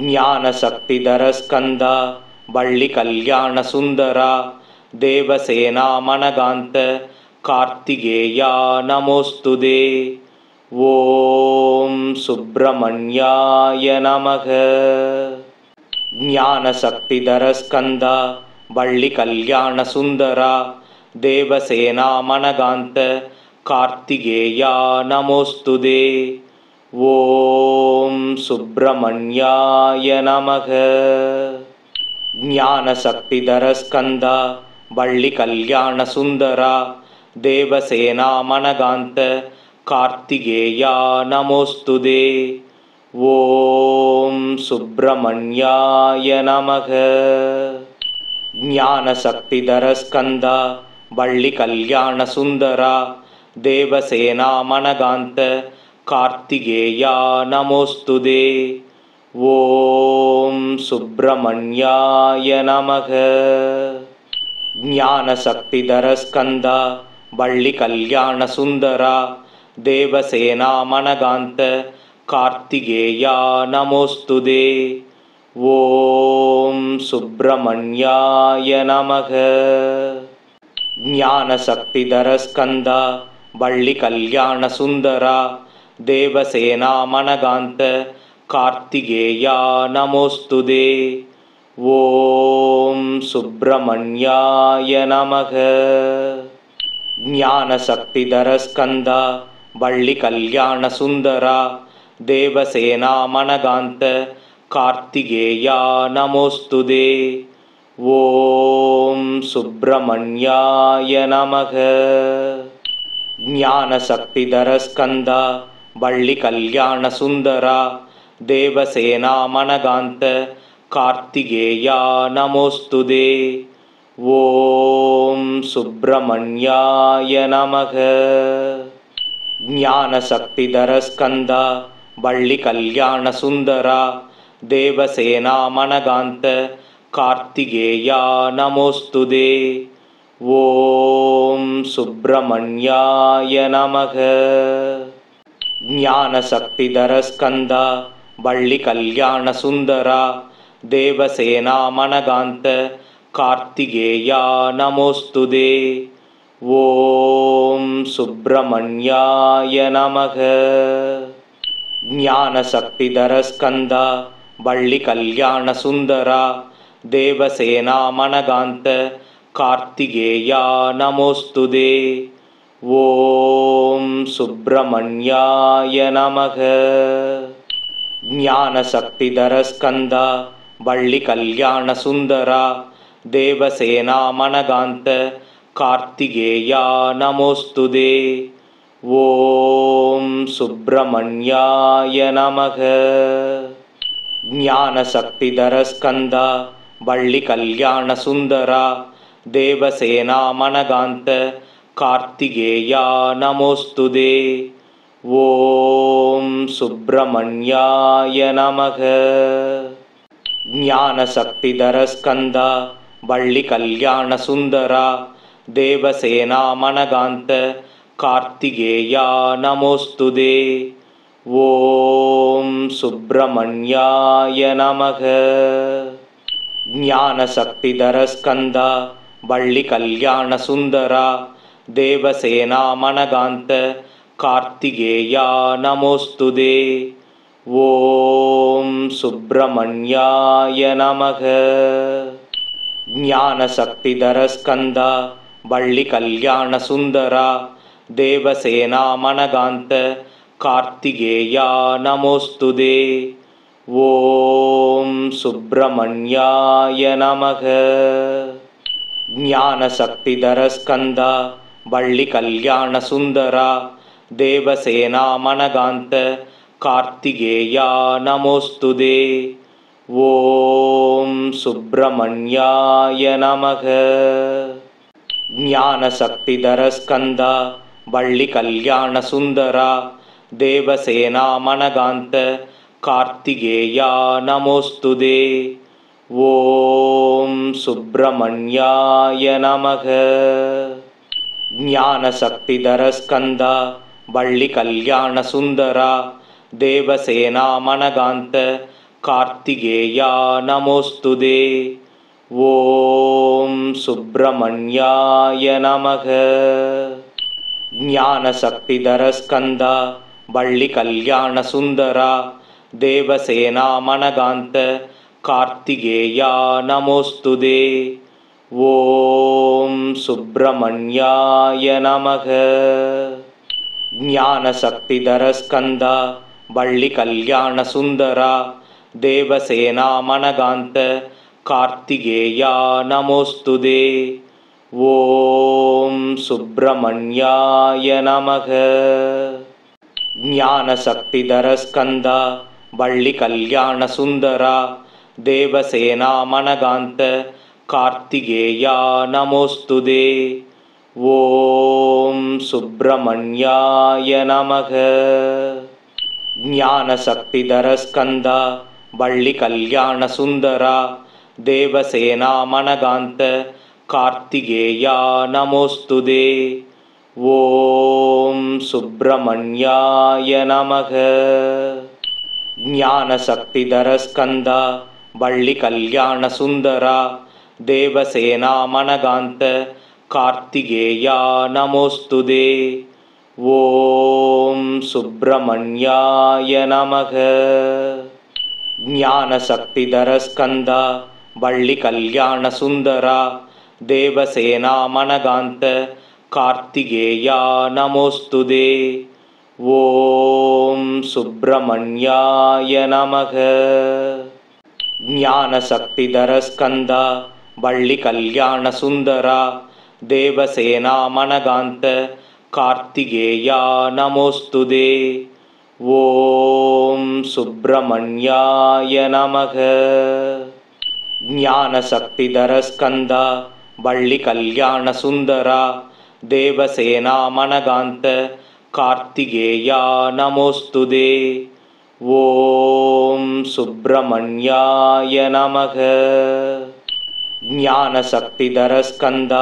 Speaker 1: ज्ञानशक्तिधरस्कन्दा वल्लिकल्याणसुन्दरा देवसेनामनगान्त कार्तिकेया नमोस्तुते। ॐ सुब्रह्मण्याय नमः। ज्ञानशक्तिधरस्कन्दा वल्लिकल्याणसुन्दरा देवसेनामनगान्त कार्तिकेया नमोस्तुते। ॐ सुब्रह्मण्याय नमः। ज्ञानशक्तिधरस्कन्दा वल्लिकल्याणसुन्दरा देवसेनामनगान्त कार्तिकेया नमोस्तुते। ॐ सुब्रह्मण्याय नमः। ज्ञानशक्तिधरस्कन्दा वल्लिकल्याणसुन्दरा देवसेनामनगान्त कार्तिकेया नमोस्तुते। ॐ सुब्रह्मण्याय नमः। ज्ञानशक्तिधरस्कन्दा वल्लिकल्याणसुन्दरा देवसेनामनगान्त कार्तिकेया नमोस्तुते। ॐ सुब्रह्मण्याय नमः। ज्ञानशक्तिधरस्कन्दा वल्लिकल्याणसुन्दरा देवसेनामनगान्त कार्तिकेया नमोस्तुते। ॐ सुब्रह्मण्याय नमः। ज्ञानशक्तिधरस्कन्दा वल्लिकल्याणसुन्दरा देवसेनामनगान्त कार्तिकेया नमोस्तुते। ॐ सुब्रह्मण्याय नमः। ज्ञानशक्तिधरस्कन्दा वल्लिकल्याणसुन्दरा देवसेनामनगान्त कार्तिकेया नमोस्तुते। ॐ सुब्रह्मण्याय नमः। ज्ञानशक्तिधरस्कन्दा वल्लिकल्याणसुन्दरा देवसेनामनगान्त कार्तिकेया नमोस्तुते। ॐ सुब्रह्मण्याय नमः। ज्ञानशक्तिधरस्कन्दा वल्लिकल्याणसुन्दरा देवसेनामनगान्त कार्तिकेया नमोस्तुते। ॐ सुब्रह्मण्याय नमः। ज्ञानशक्तिधरस्कन्दा वल्लिकल्याणसुन्दरा देवसेनामनगान्त कार्तिकेया नमोस्तुते। ॐ सुब्रह्मण्याय नमः। ज्ञानशक्तिधरस्कन्दा वल्लिकल्याणसुन्दरा देवसेनामनगान्त कार्तिकेया नमोस्तुते। ॐ सुब्रह्मण्याय नमः। ज्ञानशक्तिधरस्कन्दा वल्लिकल्याणसुन्दरा देवसेनामनगान्त कार्तिकेया नमोस्तुते। ॐ सुब्रह्मण्याय नमः। ज्ञानशक्तिधरस्कन्दा वल्लिकल्याणसुन्दरा देवसेनामनगान्त कार्तिकेया नमोस्तुते। ॐ सुब्रह्मण्याय नमः। ज्ञानशक्तिधरस्कन्दा वल्लिकल्याणसुन्दरा देवसेनामनगान्त कार्तिकेया नमोस्तुते। ॐ सुब्रह्मण्याय नमः। ज्ञानशक्तिधरस्कन्दा वल्लिकल्याणसुन्दरा देवसेनामनगान्त कार्तिकेया नमोस्तुते। ॐ सुब्रह्मण्याय नमः। ஞானசக்திதர ஸ்கந்தா வள்ளி கல்யாண சுந்தரா தேவசேனா மனகாந்த கார்த்திகேயா நமோஸ்துதே. ஓம் சுப்பிரமணியாய நமக. ஞானசக்திதர ஸ்கந்தா வள்ளி கல்யாண சுந்தரா தேவசேனா மனகாந்த கார்த்திகேயா நமோஸ்துதே. ஓம் சுப்பிரமணியாய நமக. ஞானசக்திதர ஸ்கந்தா வள்ளி கல்யாண சுந்தரா தேவசேனா மனகாந்த கார்த்திகேயா நமோஸ்துதே. ஓம் சுப்பிரமணியாய நமக. ஞானசக்திதர ஸ்கந்தா வள்ளி கல்யாண சுந்தரா தேவசேனா மனகாந்த கார்த்திகேயா நமோஸ்துதே. ஓம் சுப்பிரமணியாய நமக. ஞானசக்திதர ஸ்கந்தா வள்ளி கல்யாண சுந்தரா தேவசேனா மனகாந்த கார்த்திகேயா நமோஸ்துதே. ஓம் சுப்பிரமணியாய நமக. ஞானசக்திதர ஸ்கந்தா வள்ளி கல்யாண சுந்தரா தேவசேனா மனகாந்த கார்த்திகேயா நமோஸ்துதே. ஓம் சுப்பிரமணியாய நமக. ஞானசக்திதர ஸ்கந்தா வள்ளி கல்யாண சுந்தரா தேவசேனா மனகாந்த கார்த்திகேயா நமோஸ்துதே. ஓம் சுப்பிரமணியாய நமக. ஞானசக்திதர ஸ்கந்தா வள்ளி கல்யாண சுந்தரா தேவசேனா மனகாந்த கார்த்திகேயா நமோஸ்துதே. ஓம் சுப்பிரமணியாய நமக. ஞானசக்திதர ஸ்கந்தா வள்ளி கல்யாண சுந்தரா தேவசேனா மனகாந்த கார்த்திகேயா நமோஸ்துதே. ஓம் சுப்பிரமணியாய நமக. ஞானசக்திதர ஸ்கந்தா வள்ளி கல்யாண சுந்தரா தேவசேனா மனகாந்த கார்த்திகேயா நமோஸ்துதே. ஓம் சுப்பிரமணியாய நமக. ஞானசக்திதர ஸ்கந்தா வள்ளி கல்யாண சுந்தரா தேவசேனா மனகாந்த கார்த்திகேயா நமோஸ்துதே. ஓம் சுப்பிரமணியாய நமக. ஞானசக்திதர ஸ்கந்தா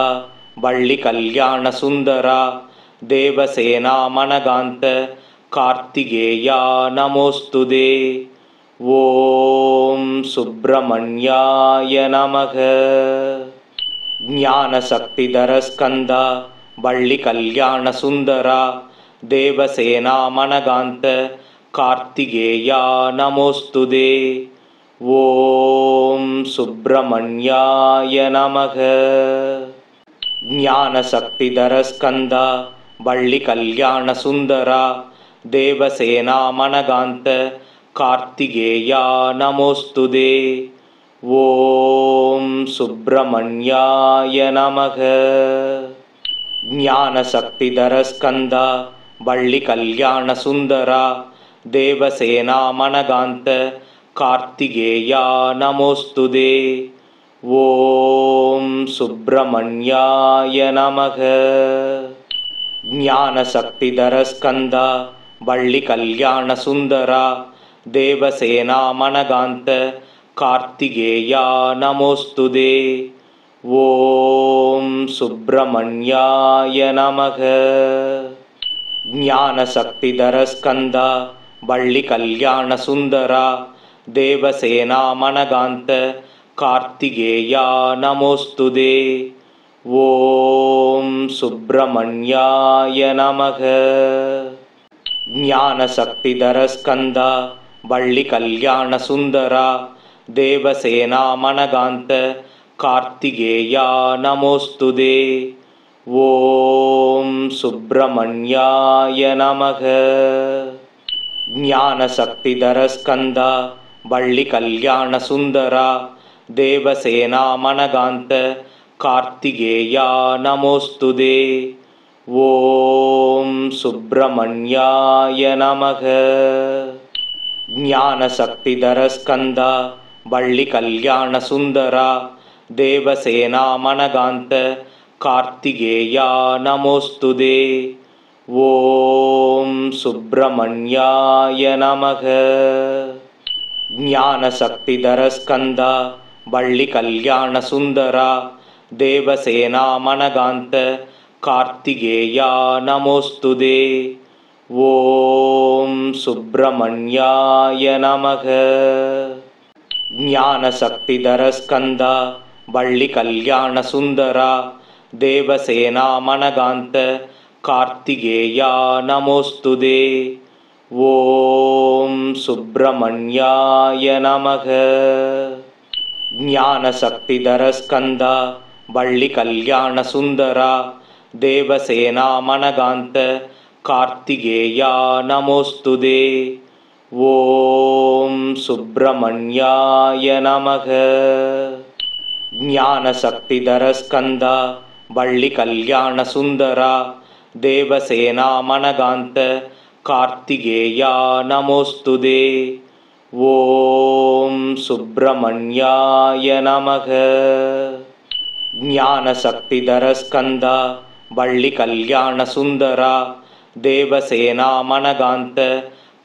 Speaker 1: வள்ளி கல்யாண சுந்தரா தேவசேனா மனகாந்த கார்த்திகேயா நமோஸ்துதே. ஓம் சுப்பிரமணியாய நமக. ஞானசக்திதர ஸ்கந்தா வள்ளி கல்யாண சுந்தரா தேவசேனா மனகாந்த கார்த்திகேயா நமோஸ்துதே. ஓம் சுப்பிரமணியாய நமக. ஞானசக்திதர ஸ்கந்தா வள்ளி கல்யாண சுந்தரா தேவசேனா மனகாந்த கார்த்திகேயா நமோஸ்துதே. ஓம் சுப்பிரமணியாய நமக. ஞானசக்திதர ஸ்கந்தா வள்ளி கல்யாண சுந்தரா தேவசேனா மனகாந்த கார்த்திகேயா நமோஸ்துதே. ஓம் சுப்பிரமணியாய நமக. ஞானசக்திதர ஸ்கந்தா வள்ளி கல்யாண சுந்தரா தேவசேனா மனகாந்த கார்த்திகேயா நமோஸ்துதே. ஓம் சுப்பிரமணியாய நமக. ஞானசக்திதர ஸ்கந்தா வள்ளி கல்யாண சுந்தரா தேவசேனா மனகாந்த கார்த்திகேயா நமோஸ்துதே. ஓம் சுப்பிரமணியாய நமக. ஞானசக்திதர ஸ்கந்தா வள்ளி கல்யாண சுந்தரா தேவசேனா மனகாந்த கார்த்திகேயா நமோஸ்துதே. ஓம் சுப்பிரமணியாய நமக. ஞானசக்திதர ஸ்கந்தா வள்ளி கல்யாண சுந்தரா தேவசேனா மனகாந்த कार्तिकेया नमोस्तुते। ॐ सुब्रह्मण्याय नमः। ज्ञानशक्तिधरस्कन्दा वल्लिकल्याणसुन्दरा देवसेनामनगान्त कार्तिकेया नमोस्तुते। ॐ सुब्रह्मण्याय नमः। ज्ञानशक्तिधरस्कन्दा वल्लिकल्याणसुन्दरा देवसेनामनगान्त कार्तिकेया नमोस्तुते। ॐ सुब्रह्मण्याय नमः। ज्ञानशक्तिधरस्कन्दा वल्लिकल्याणसुन्दरा देवसेनामनगान्त कार्तिकेया नमोस्तुते। ॐ सुब्रह्मण्याय नमः। ज्ञानशक्तिधरस्कन्दा वल्लिकल्याणसुन्दरा देवसेनामनगान्त कार्तिकेया नमोस्तुते। ॐ सुब्रह्मण्याय नमः। ज्ञानशक्तिधरस्कन्दा वल्लिकल्याणसुन्दरा देवसेनामनगान्त कार्तिकेया नमोस्तुते। ॐ सुब्रह्मण्याय नमः। ज्ञानशक्तिधरस्कन्दा वल्लिकल्याणसुन्दरा देवसेनामनगान्त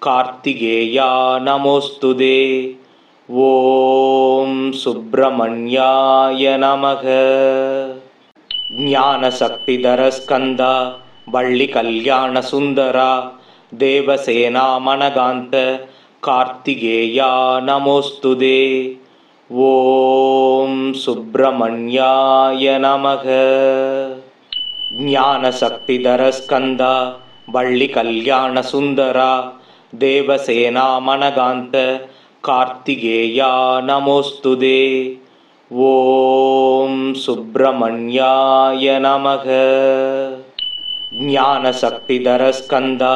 Speaker 1: कार्तिकेया नमोस्तुते। ॐ सुब्रह्मण्याय नमः। ज्ञानशक्तिधरस्कन्दा वल्लिकल्याणसुन्दरा देवसेनामनगान्त कार्तिकेया नमोस्तुते। ॐ सुब्रह्मण्याय नमः। ज्ञानशक्तिधरस्कन्दा वल्लिकल्याणसुन्दरा देवसेनामनगान्त कार्तिकेया नमोस्तुते। ॐ सुब्रह्मण्याय नमः। ज्ञानशक्तिधरस्कन्दा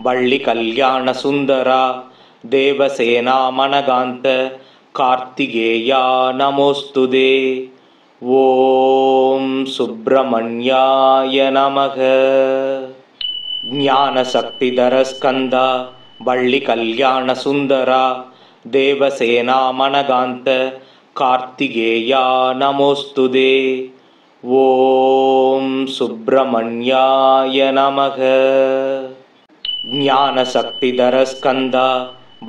Speaker 1: वल्लिकल्याणसुन्दरा देवसेनामनगान्त कार्तिकेया नमोस्तुते। ॐ सुब्रह्मण्याय नमः। ज्ञानशक्तिधरस्कन्दा वल्लिकल्याणसुन्दरा देवसेनामनगान्त कार्तिकेया नमोस्तुते। ॐ सुब्रह्मण्याय नमः। ज्ञानशक्तिधरस्कन्दा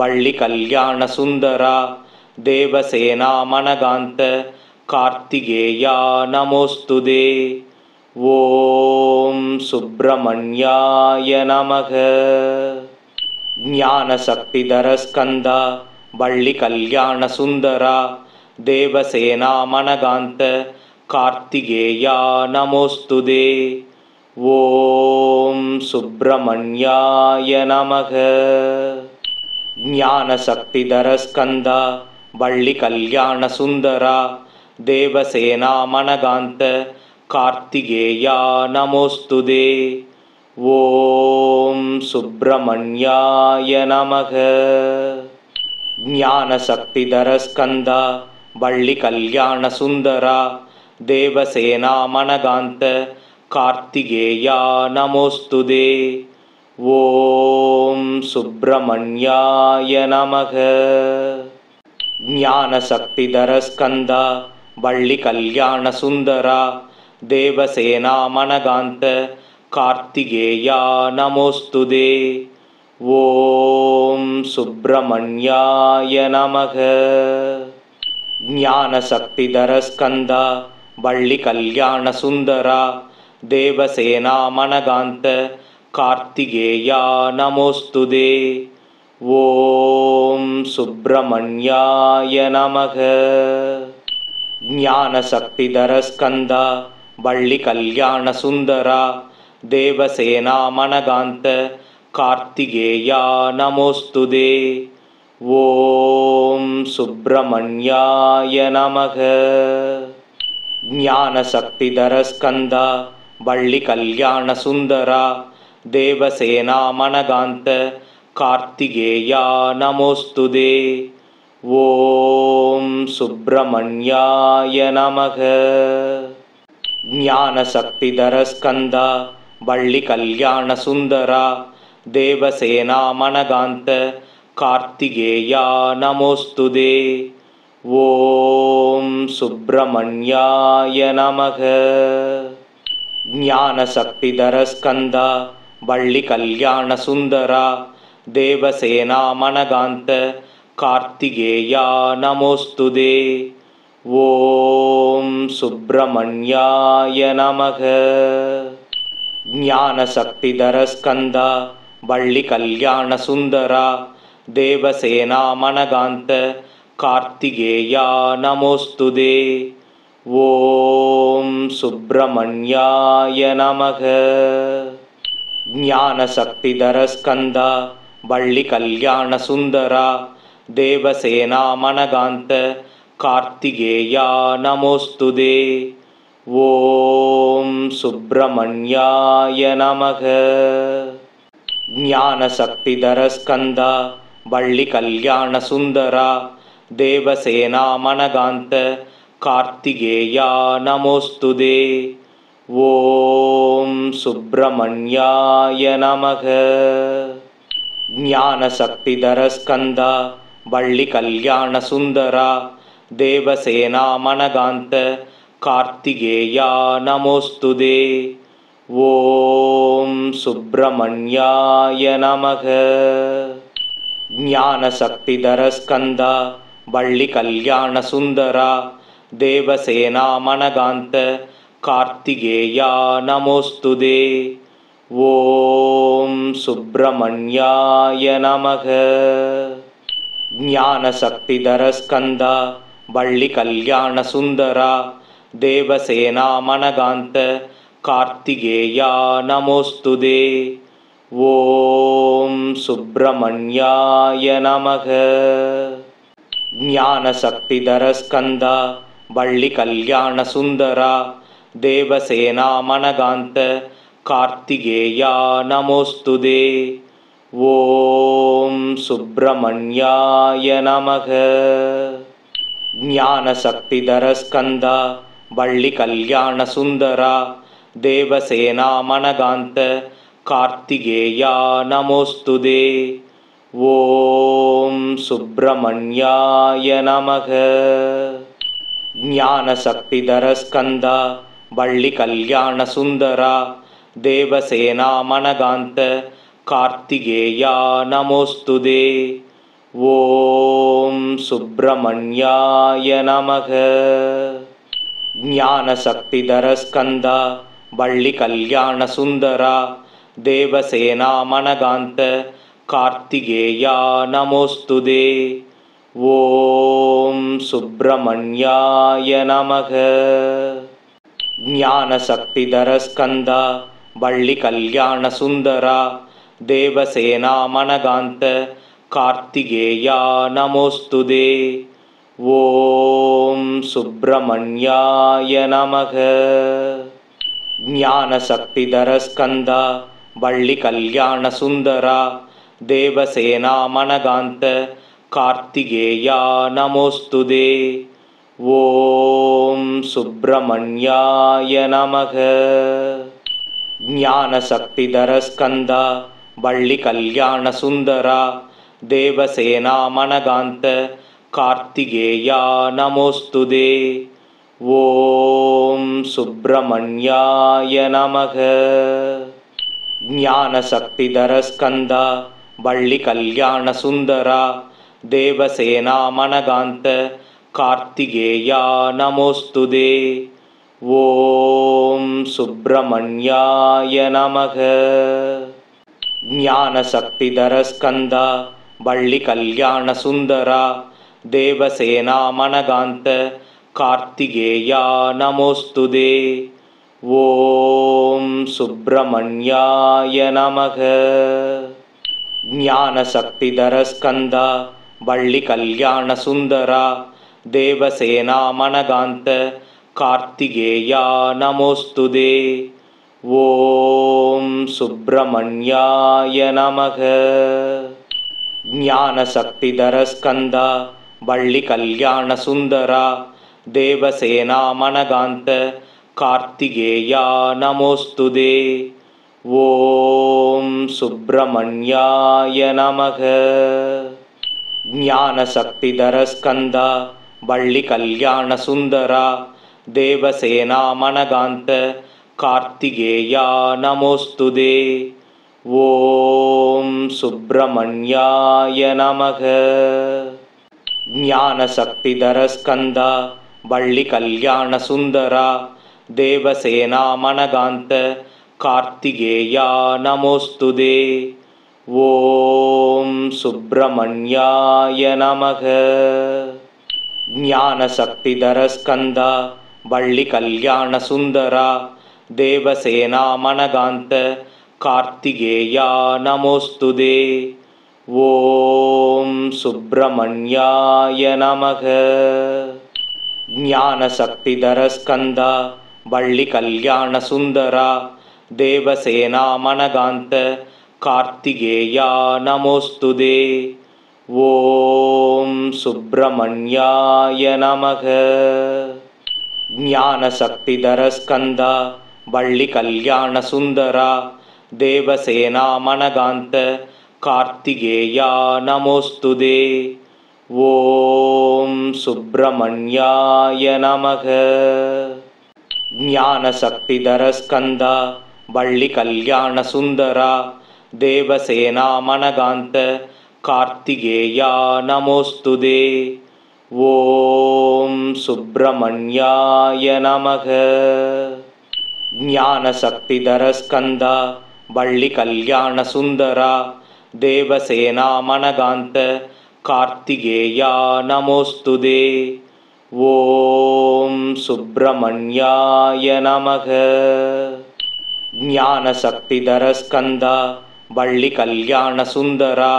Speaker 1: वल्लिकल्याणसुन्दरा देवसेनामनगान्त कार्तिकेया नमोस्तुते। ॐ सुब्रह्मण्याय नमः। ज्ञानशक्तिधरस्कन्दा वल्लिकल्याणसुन्दरा देवसेनामनगान्त कार्तिकेया नमोस्तुते। ॐ सुब्रह्मण्याय नमः। ज्ञानशक्तिधरस्कन्दा वल्लिकल्याणसुन्दरा देवसेनामनगान्त कार्तिकेया नमोस्तुते। ॐ सुब्रह्मण्याय नमः। ज्ञानशक्तिधरस्कन्दा वल्लिकल्याणसुन्दरा देवसेनामनगान्त कार्तिकेया नमोस्तुते। ॐ सुब्रह्मण्याय नमः। ज्ञानशक्तिधरस्कन्दा वल्लिकल्याणसुन्दरा देवसेनामनगान्त कार्तिकेया नमोस्तुते। ॐ सुब्रह्मण्याय नमः। ज्ञानशक्तिधरस्कन्दा वल्लिकल्याणसुन्दरा देवसेनामनगान्त कार्तिकेया नमोस्तुते। ॐ सुब्रह्मण्याय नमः। ज्ञानशक्तिधरस्कन्दा वल्लिकल्याणसुन्दरा देवसेनामनगान्त कार्तिकेया नमोस्तुते। ॐ सुब्रह्मण्याय नमः। ज्ञानशक्तिधरस्कन्दा वल्लिकल्याणसुन्दरा देवसेनामनगान्त कार्तिकेया नमोस्तुते। ॐ सुब्रह्मण्याय नमः। ஞானசக்திதர ஸ்கந்தா வள்ளி கல்யாண சுந்தரா தேவசேனா மனகாந்த கார்த்திகேயா நமோஸ்துதே. ஓம் சுப்பிரமணியாய நமக. ஞானசக்திதர ஸ்கந்தா வள்ளி கல்யாண சுந்தரா தேவசேனா மனகாந்த கார்த்திகேயா நமோஸ்துதே. ஓம் சுப்பிரமணியாய நமக. ஞானசக்திதர ஸ்கந்தா வள்ளி கல்யாண சுந்தரா தேவசேனா மனகாந்த கார்த்திகேயா நமோஸ்துதே. ஓம் சுப்பிரமணியாய நமக. ஞானசக்திதர ஸ்கந்தா வள்ளி கல்யாண சுந்தரா தேவசேனா மனகாந்த கார்த்திகேயா நமோஸ்துதே. ஓம் சுப்பிரமணியாய நமக. ஞானசக்திதர ஸ்கந்தா வள்ளி கல்யாண சுந்தரா தேவசேனா மனகாந்த கார்த்திகேயா நமோஸ்துதே. ஓம் சுப்பிரமணியாய நமக. ஞானசக்திதர ஸ்கந்தா வள்ளி கல்யாண சுந்தரா தேவசேனா மனகாந்த கார்த்திகேயா நமோஸ்துதே. ஓம் சுப்பிரமணியாய நமக. ஞானசக்திதர ஸ்கந்தா வள்ளி கல்யாண சுந்தரா தேவசேனா மனகாந்த கார்த்திகேயா நமோஸ்துதே. ஓம் சுப்பிரமணியாய நமக. ஞானசக்திதர ஸ்கந்தா வள்ளி கல்யாண சுந்தரா தேவசேனா மனகாந்த கார்த்திகேயா நமோஸ்துதே. ஓம் சுப்பிரமணியாய நமக. ஞானசக்திதர ஸ்கந்தா வள்ளி கல்யாண சுந்தரா தேவசேனா மனகாந்த கார்த்திகேயா நமோஸ்துதே. ஓம் சுப்பிரமணியாய நமக. ஞானசக்திதர ஸ்கந்தா வள்ளி கல்யாண சுந்தரா தேவசேனா மனகாந்த கார்த்திகேயா நமோஸ்துதே. ஓம் சுப்பிரமணியாய நமக. ஞானசக்திதர ஸ்கந்தா வள்ளி கல்யாண சுந்தரா தேவசேனா மனகாந்த கார்த்திகேயா நமோஸ்துதே. ஓம் சுப்பிரமணியாய நமக. ஞானசக்திதர ஸ்கந்தா வள்ளி கல்யாண சுந்தரா தேவசேனா மனகாந்த கார்த்திகேயா நமோஸ்துதே. ஓம் சுப்பிரமணியாய நமக. ஞானசக்திதர ஸ்கந்தா வள்ளி கல்யாண சுந்தரா தேவசேனா மனகாந்த கார்த்திகேயா நமோஸ்துதே. ஓம் சுப்பிரமணியாய நமக. ஞானசக்திதர ஸ்கந்தா வள்ளி கல்யாண சுந்தரா தேவசேனா மனகாந்த கார்த்திகேயா நமோஸ்துதே. ஓம் சுப்பிரமணியாய நமக. ஞானசக்திதர ஸ்கந்தா வள்ளி கல்யாண சுந்தரா தேவசேனா மனகாந்த கார்த்திகேயா நமோஸ்துதே. ஓம் சுப்பிரமணியாய நமக. ஞானசக்திதர ஸ்கந்தா வள்ளி கல்யாண சுந்தரா தேவசேனா மனகாந்த கார்த்திகேயா நமோஸ்துதே. ஓம் சுப்பிரமணியாய நமக. ஞானசக்திதர ஸ்கந்தா வள்ளி கல்யாண சுந்தரா தேவசேனா மனகாந்த கார்த்திகேயா நமோஸ்துதே. ஓம் சுப்பிரமணியாய நமக. ஞானசக்திதர ஸ்கந்தா வள்ளி கல்யாண சுந்தரா தேவசேனா மனகாந்த கார்த்திகேயா நமோஸ்துதே. ஓம் சுப்பிரமணியாய நமக. ஞானசக்திதர ஸ்கந்தா வள்ளி கல்யாண சுந்தரா தேவசேனா மனகாந்த कार्तिकेया नमोस्तुते। ओम सुब्रमण्याय नमः। ज्ञानशक्तिधर स्कंदा वल्ली कल्याण सुंदरा देवसेना मनगांत कार्तिकेया नमोस्तुते। ओम सुब्रमण्याय नमः। ज्ञानशक्तिधर स्कंदा वल्ली कल्याण सुंदरा देवसेना मनगांत कार्तिकेया नमोस्तुते। ओम सुब्रमण्याय नमः। ज्ञानशक्तिधर स्कंदा वल्ली कल्याण सुंदरा देवसेना मनगांत कार्तिकेया नमोस्तुते। ओम सुब्रमण्याय नमः। ज्ञानशक्तिधर स्कंदा वल्ली कल्याण सुंदरा देवसेना मनगांत कार्तिकेया नमोस्तुते। ओम सुब्रमण्याय नमः। ज्ञानशक्तिधर स्कंदा वल्ली कल्याण सुंदरा देवसेना मनगांत कार्तिकेया नमोस्तुते। ओम सुब्रमण्याय नमः। ज्ञानशक्तिधर स्कंदा वल्ली कल्याण सुंदरा देवसेना मनगांत कार्तिकेया नमोस्तुते। ओम सुब्रमण्याय नमः। ज्ञानशक्तिधर स्कंदा वल्ली कल्याण सुंदरा देवसेना मनगांत कार्तिकेया नमोस्तुते। ओम सुब्रमण्याय नमः। ज्ञानशक्तिधर स्कंदा वल्ली कल्याण सुंदरा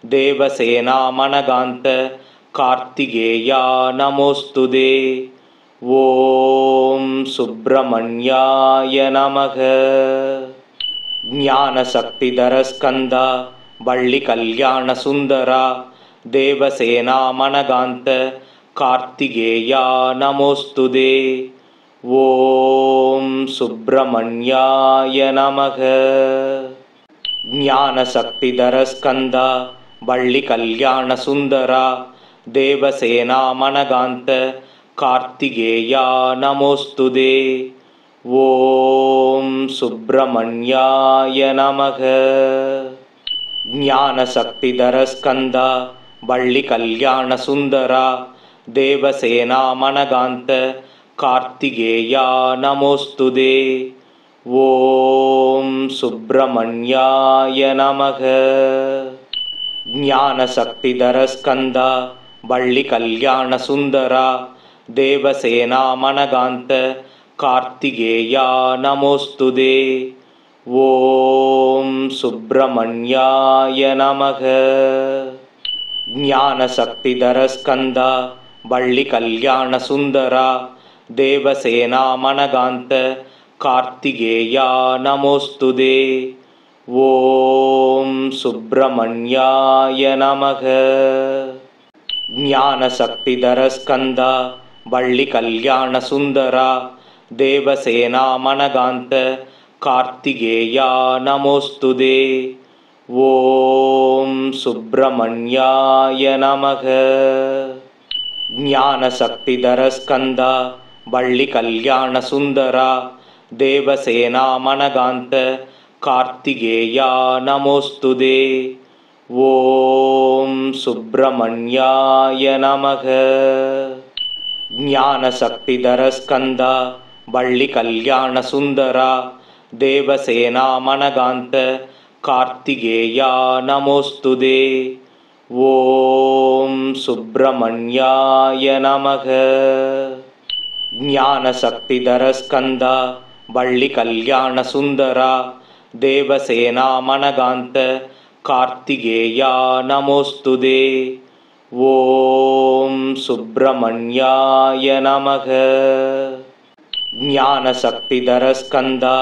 Speaker 1: देवसेना मनगांत कार्तिकेया नमोस्तुते। ओम सुब्रमण्याय नमः। ज्ञानशक्तिधर स्कंदा वल्ली कल्याण सुंदरा देवसेना मनगांत कार्तिकेया नमोस्तुते। ओम सुब्रमण्याय नमः। ज्ञानशक्तिधर स्कंदा वल्ली कल्याण सुंदरा देवसेना मनगांत कार्तिकेया नमोस्तुते। ओम सुब्रमण्याय नमः। ज्ञानशक्तिधर स्कंदा वल्ली कल्याण सुंदरा देवसेना मनगांत कार्तिकेया नमोस्तुते। ओम सुब्रमण्याय नमः। ज्ञानशक्तिधर स्कंदा वल्ली कल्याण सुंदरा देवसेना मनगांत कार्तिकेया नमोस्तुते। ओम सुब्रमण्याय नमः। ज्ञानशक्तिधर स्कंदा वल्ली कल्याण सुंदरा देवसेना मनगांत कार्तिकेया नमोस्तुते। ओम सुब्रमण्याय नमः। ज्ञानशक्तिधर स्कंदा वल्ली कल्याण सुंदरा देवसेना मनगांत कार्तिकेया नमोस्तुते। ओम सुब्रमण्याय नमः। ज्ञानशक्तिधर स्कंदा वल्ली कल्याण सुंदरा देवसेना मनगांत कार्तिकेया नमोस्तुते। ओम सुब्रमण्याय नमः। ज्ञानशक्तिधर स्कंदा वल्ली कल्याण सुंदरा देवसेना मनगांत कार्तिकेया नमोस्तुते। ओम सुब्रमण्याय नमः। ज्ञानशक्तिधर स्कंदा वल्ली कल्याण सुंदरा देवसेना मनगांत कार्तिकेया नमोस्तुते। ओम सुब्रमण्याय नमः। ज्ञानशक्तिधर स्कंदा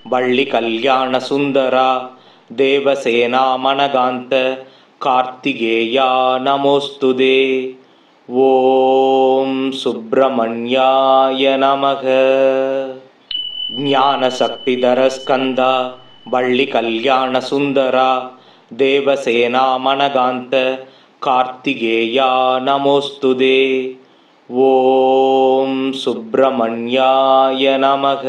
Speaker 1: वल्ली कल्याण सुंदरा देवसेना मनगांत कार्तिकेया नमोस्तुते। ओम सुब्रमण्याय नमः। ஞானசக்திதர ஸ்கந்தா வள்ளி கல்யாண சுந்தரா தேவசேனா மனகாந்த கார்த்திகேயா நமோஸ்துதே. ஓம் சுப்பிரமணியாய நமக.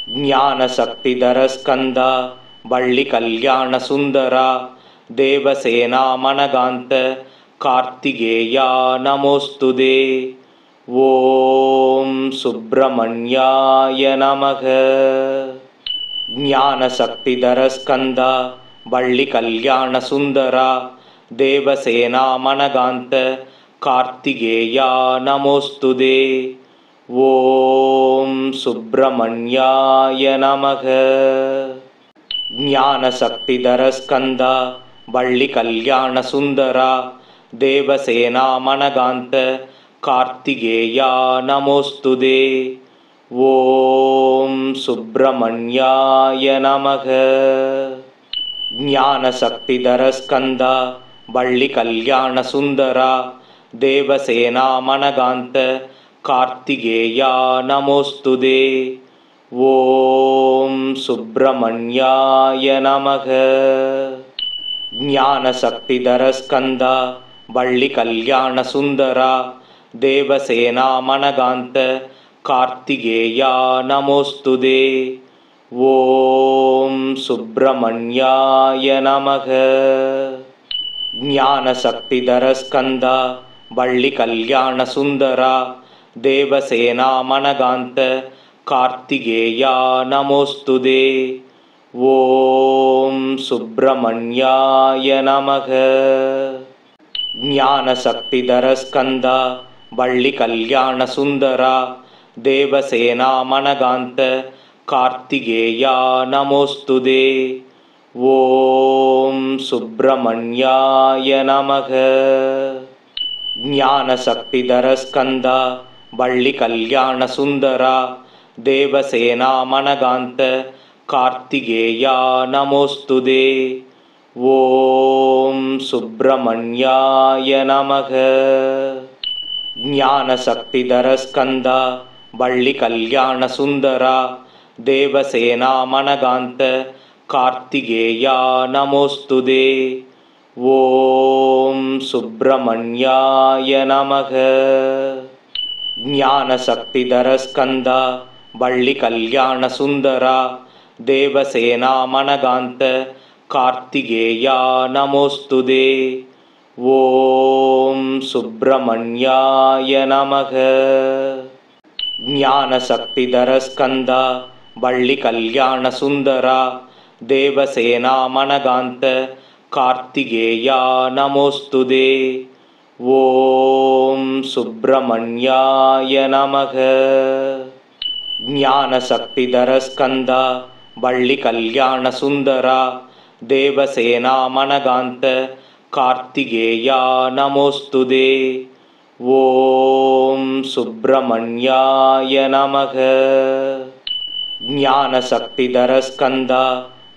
Speaker 1: ஞானசக்திதர ஸ்கந்தா வள்ளி கல்யாண சுந்தரா தேவசேனா மனகாந்த கார்த்திகேயா நமோஸ்துதே. ஓம் சுப்பிரமணியாய நமக. ஞானசக்திதர ஸ்கந்தா வள்ளி கல்யாண சுந்தரா தேவசேனா மனகாந்த கார்த்திகேயா நமோஸ்துதே. ஓம் சுப்பிரமணியாய நமக. ஞானசக்திதர ஸ்கந்தா வள்ளி கல்யாண சுந்தரா தேவசேனா மனகாந்த கார்த்திகேயா நமோஸ்துதே. ஓம் சுப்பிரமணியாய நமக. ஞானசக்திதர ஸ்கந்தா வள்ளி கல்யாண சுந்தரா தேவசேனா மனகாந்த கார்த்திகேயா நமோஸ்துதே. ஓம் சுப்பிரமணியாய நமக. ஞானசக்திதர ஸ்கந்தா வள்ளி கல்யாண சுந்தரா தேவசேனா மனகாந்த கார்த்திகேயா நமோஸ்துதே. ஓம் சுப்பிரமணியாய நமக. ஞானசக்திதர ஸ்கந்தா வள்ளி கல்யாண சுந்தரா தேவசேனா மனகாந்த கார்த்திகேயா நமோஸ்துதே. ஓம் சுப்பிரமணியாய நமக. ஞானசக்திதர ஸ்கந்தா வள்ளி கல்யாண சுந்தரா தேவசேனா மனகாந்த கார்த்திகேயா நமோஸ்துதே. ஓம் சுப்பிரமணியாய நமக. ஞானசக்திதர ஸ்கந்தா வள்ளி கல்யாண சுந்தரா தேவசேனா மனகாந்த கார்த்திகேயா நமோஸ்துதே. ஓம் சுப்பிரமணியாய நமக. ஞானசக்திதர ஸ்கந்தா வள்ளி கல்யாண சுந்தரா தேவசேனா மனகாந்த கார்த்திகேயா நமோஸ்துதே. ஓம் சுப்பிரமணியாய நமக. ஞானசக்திதர ஸ்கந்தா வள்ளி கல்யாண சுந்தரா தேவசேனா மனகாந்த கார்த்திகேயா நமோஸ்துதே. ஓம் சுப்பிரமணியாய நமக. ஞானசக்திதர ஸ்கந்தா வள்ளி கல்யாண சுந்தரா தேவசேனா மனகாந்த கார்த்திகேயா நமோஸ்துதே. ஓம் சுப்பிரமணியாய நமக. ஞானசக்திதர ஸ்கந்தா வள்ளி கல்யாண சுந்தரா தேவசேனா மனகாந்த கார்த்திகேயா நமோஸ்துதே. ஓம் சுப்பிரமணியாய நமக. ஞானசக்திதர ஸ்கந்தா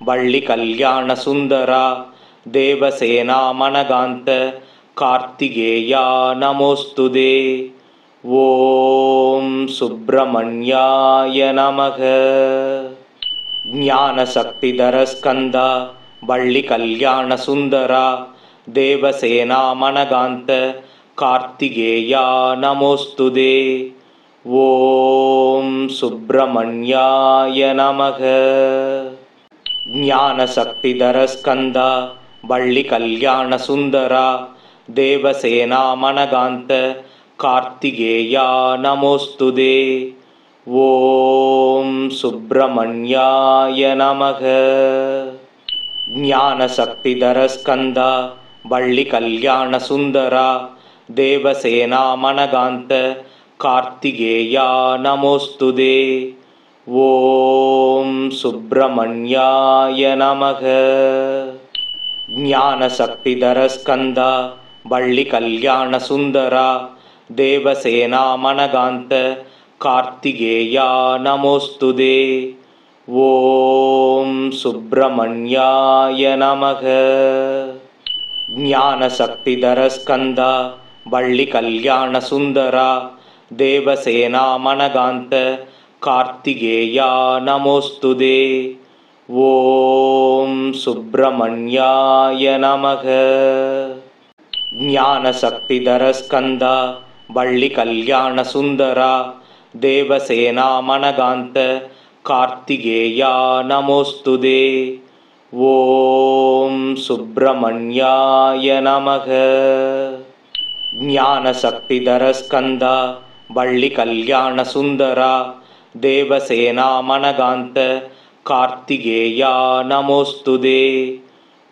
Speaker 1: வள்ளி கல்யாண சுந்தரா தேவசேனா மனகாந்த கார்த்திகேயா நமோஸ்துதே. ஓம் சுப்பிரமணியாய நமக. ஞானசக்திதர ஸ்கந்தா வள்ளி கல்யாண சுந்தரா தேவசேனா மனகாந்த கார்த்திகேயா நமோஸ்துதே. ஓம் சுப்பிரமணியாய நமக. ஞானசக்திதர ஸ்கந்தா வள்ளி கல்யாண சுந்தரா தேவசேனா மனகாந்த கார்த்திகேயா நமோஸ்துதே. ஓம் சுப்பிரமணியாய நமக. ஞானசக்திதர ஸ்கந்தா வள்ளி கல்யாண சுந்தரா தேவசேனா மனகாந்த கார்த்திகேயா நமோஸ்துதே. ஓம் சுப்பிரமணியாய நமக. ஞானசக்திதர ஸ்கந்தா வள்ளி கல்யாண சுந்தரா தேவசேனா மனகாந்த கார்த்திகேயா நமோஸ்துதே. ஓம் சுப்பிரமணியாய நமக. ஞானசக்திதர ஸ்கந்தா வள்ளி கல்யாண சுந்தரா தேவசேனா மனகாந்த कार्तिकेया नमोस्तुते। ओम सुब्रमण्याय नमः। ज्ञानशक्तिधर स्कंदा वल्ली कल्याण सुंदरा देवसेना मनगांत कार्तिकेया नमोस्तुते। ओम सुब्रमण्याय नमः। ज्ञानशक्तिधर स्कंदा वल्ली कल्याण सुंदरा देवसेना मनगांत कार्तिकेया नमोस्तुते।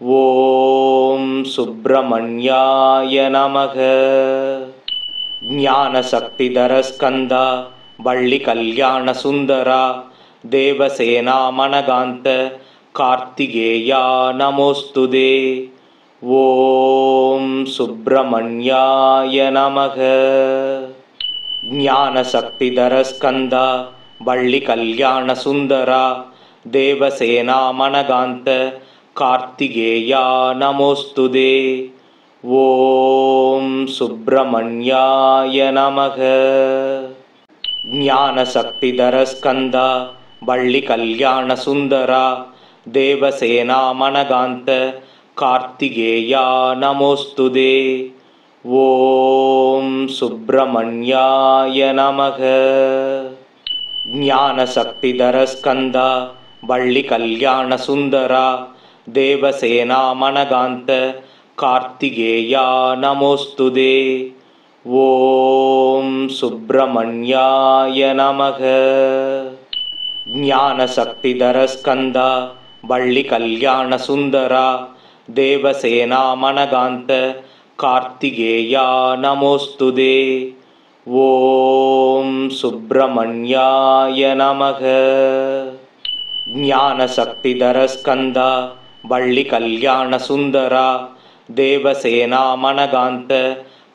Speaker 1: ओम सुब्रमण्याय नमः। ज्ञानशक्तिधर स्कंदा वल्ली कल्याण सुंदरा देवसेना मनगांत कार्तिकेया नमोस्तुते। ओम सुब्रमण्याय नमः। ज्ञानशक्तिधर स्कंदा वल्ली कल्याण सुंदरा देवसेना मनगांत कार्तिकेया नमोस्तुते। ओम सुब्रमण्याय नमः। ज्ञानशक्तिधर स्कंदा वल्ली कल्याण सुंदरा देवसेना मनगांत कार्तिकेया नमोस्तुते। ओम सुब्रमण्याय नमः। ज्ञानशक्तिधर स्कंदा वल्ली कल्याण सुंदरा देवसेना मनगांत कार्तिकेया नमोस्तुते। ओम सुब्रमण्याय नमः। ज्ञानशक्तिधर स्कंदा वल्ली कल्याण सुंदरा देवसेना मनगांत कार्तिकेया नमोस्तुते। ओम सुब्रमण्याय नमः। ज्ञानशक्तिधर स्कंदा वल्ली कल्याण सुंदरा देवसेना मनगांत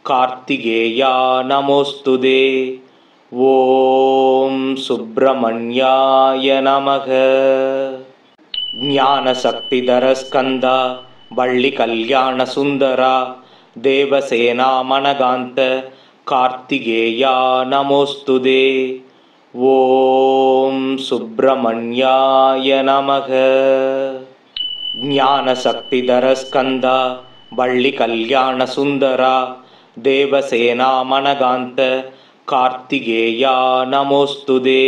Speaker 1: कार्तिकेया नमोस्तुते। ओम सुब्रमण्याय नमः। ज्ञानशक्तिधर स्कंदा वल्ली कल्याण सुंदरा देवसेना मनगांत कार्तिकेया नमोस्तुते। ओम सुब्रमण्याय नमः। ज्ञानशक्तिधर स्कंदा वल्ली कल्याण सुंदरा देवसेना मनगांत कार्तिकेया नमोस्तुते।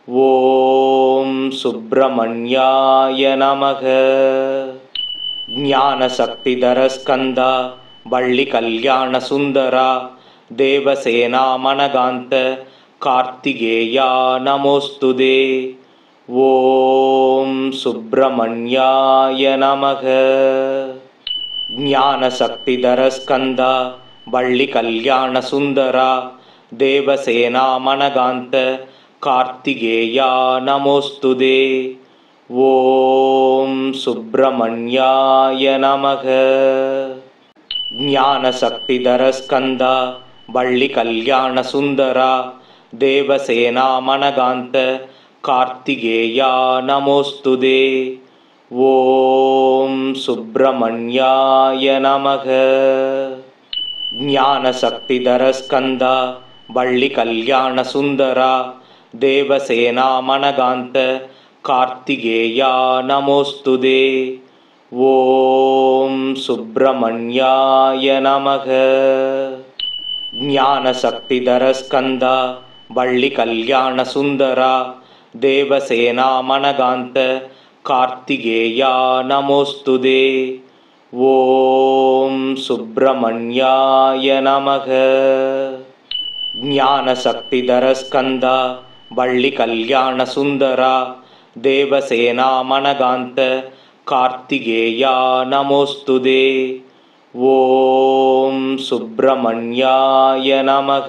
Speaker 1: ओम सुब्रमण्याय नमः। ज्ञानशक्तिधर स्कंदा वल्ली कल्याण सुंदरा देवसेना मनगांत कार्तिकेया नमोस्तुते। ओम सुब्रमण्याय नमः। ज्ञानशक्तिधर स्कंदा वल्ली कल्याण सुंदरा देवसेना मनगांत कार्तिकेया नमोस्तुते। ओम सुब्रमण्याय नमः। ज्ञानशक्तिधर स्कंदा वल्ली कल्याण सुंदरा देवसेना मनगांत कार्तिकेया नमोस्तुते। ओम सुब्रमण्याय नमः। ज्ञानशक्तिधर स्कंदा वल्ली कल्याण सुंदरा देवसेना मनगांत कार्तिकेया नमोस्तुते। ओम सुब्रमण्याय नमः। ज्ञानशक्तिधर स्कंदा वल्ली कल्याण सुंदरा देवसेना मनगांत कार्तिकेया नमोस्तुते। ओम सुब्रमण्याय नमः। ज्ञानशक्तिधर स्कंदा वल्ली कल्याण सुंदरा देवसेना मनगांत कार्तिकेया नमोस्तुते। ओम सुब्रमण्याय नमः।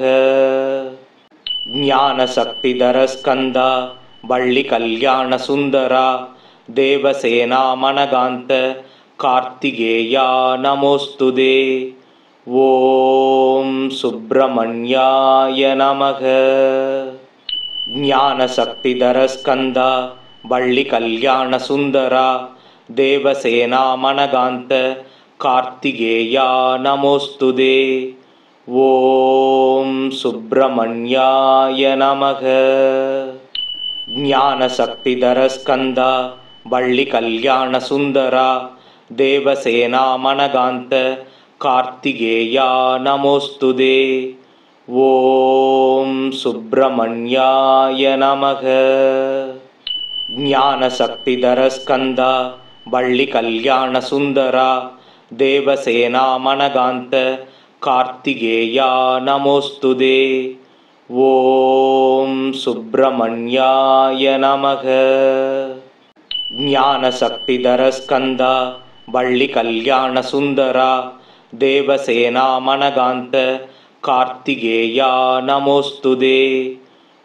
Speaker 1: ज्ञानशक्तिधर स्कंदा वल्ली कल्याण सुंदरा देवसेना मनगांत कार्तिकेया नमोस्तुते। ओम सुब्रमण्याय नमः। ज्ञानशक्तिधर स्कंदा वल्ली कल्याण सुंदरा देवसेना मनगांत कार्तिकेया नमोस्तुते। ओम सुब्रमण्याय नमः। ஞானசக்திதர ஸ்கந்தா வள்ளி கல்யாண சுந்தரா தேவசேனா மனகாந்த கார்த்திகேயா நமோஸ்துதே. ஓம் சுப்பிரமணியாய நமக. ஞானசக்திதர ஸ்கந்தா வள்ளி கல்யாண சுந்தரா தேவசேனா மனகாந்த கார்த்திகேயா நமோஸ்துதே. ஓம் சுப்பிரமணியாய நமக. ஞானசக்திதர ஸ்கந்தா வள்ளி கல்யாண சுந்தரா தேவசேனா மனகாந்த கார்த்திகேயா நமோஸ்துதே.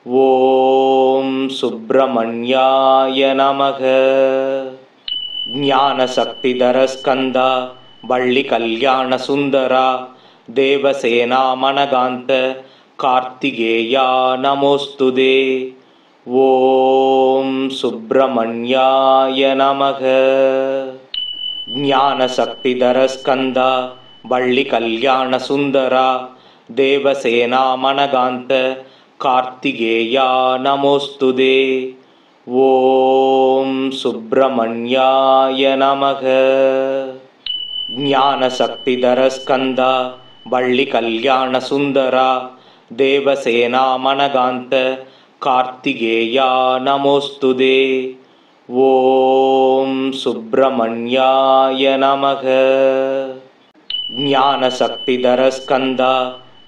Speaker 1: ஓம் சுப்பிரமணியாய நமக. ஞானசக்திதர ஸ்கந்தா வள்ளி கல்யாண சுந்தரா தேவசேனா மனகாந்த கார்த்திகேயா நமோஸ்துதே. ஓம் சுப்பிரமணியாய நமக. ஞானசக்திதர ஸ்கந்தா வள்ளி கல்யாண சுந்தரா தேவசேனா மனகாந்த கார்த்திகேயா நமோஸ்துதே. ஓம் சுப்பிரமணியாய நமக. ஞானசக்திதர ஸ்கந்தா வள்ளி கல்யாண சுந்தரா தேவசேனா மனகாந்த கார்த்திகேயா நமோஸ்துதே. ஓம் சுப்பிரமணியாய நமக. ஞானசக்திதர ஸ்கந்தா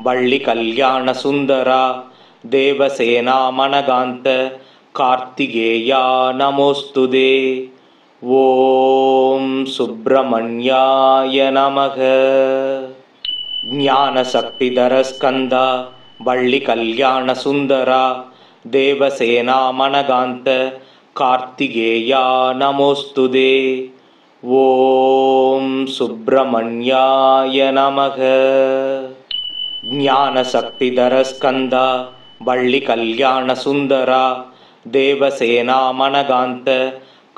Speaker 1: வள்ளி கல்யாண சுந்தரா தேவசேனா மனகாந்த கார்த்திகேயா நமோஸ்துதே. ஓம் சுப்பிரமணியாய நமக. ஞானசக்திதர ஸ்கந்தா வள்ளி கல்யாண சுந்தரா தேவசேனா மனகாந்த கார்த்திகேயா நமோஸ்துதே. ஓம் சுப்பிரமணியாய நமக. ஞானசக்திதர ஸ்கந்தா வள்ளி கல்யாண சுந்தரா தேவசேனா மனகாந்த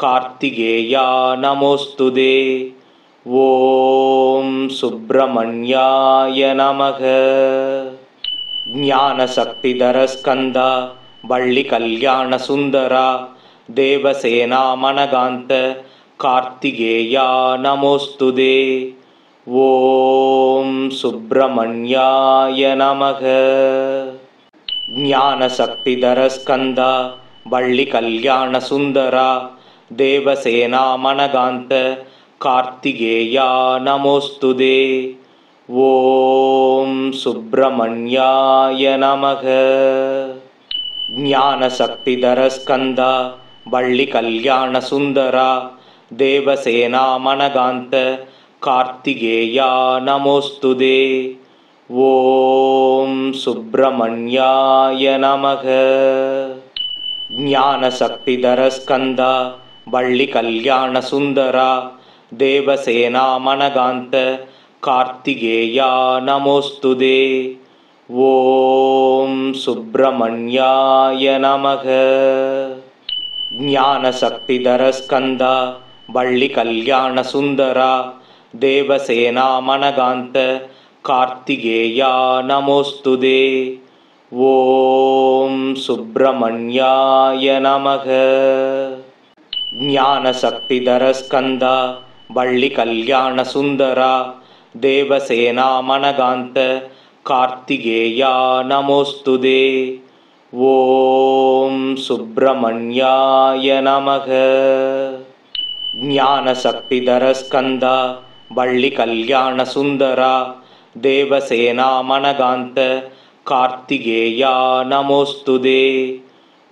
Speaker 1: கார்த்திகேயா நமோஸ்துதே. ஓம் சுப்பிரமணியாய நமக. ஞானசக்திதர ஸ்கந்தா வள்ளி கல்யாண சுந்தரா தேவசேனா மனகாந்த கார்த்திகேயா நமோஸ்துதே. ஓம் சுப்பிரமணியாய நமக. ஞானசக்திதர ஸ்கந்தா வள்ளி கல்யாண சுந்தரா தேவசேனா மனகாந்த கார்த்திகேயா நமோஸ்துதே. ஓம் சுப்பிரமணியாய நமக. ஞானசக்திதர ஸ்கந்தா வள்ளி கல்யாண சுந்தரா தேவசேனா மனகாந்த கார்த்திகேயா நமோஸ்துதே. ஓம் சுப்பிரமணியாய நமக. ஞானசக்திதர ஸ்கந்தா வள்ளி கல்யாண சுந்தரா தேவசேனா மனகாந்த கார்த்திகேயா நமோஸ்துதே. ஓம் சுப்பிரமணியாய நமக. ஞானசக்திதர ஸ்கந்தா வள்ளி கல்யாண சுந்தரா தேவசேனா மனகாந்த கார்த்திகேயா நமோஸ்துதே. ஓம் சுப்பிரமணியாய நமக. ஞானசக்திதர ஸ்கந்தா வள்ளி கல்யாண சுந்தரா தேவசேனா மனகாந்த கார்த்திகேயா நமோஸ்துதே. ஓம் சுப்பிரமணியாய நமக. ஞானசக்திதர ஸ்கந்தா வள்ளி கல்யாண சுந்தரா தேவசேனா மனகாந்த கார்த்திகேயா நமோஸ்துதே.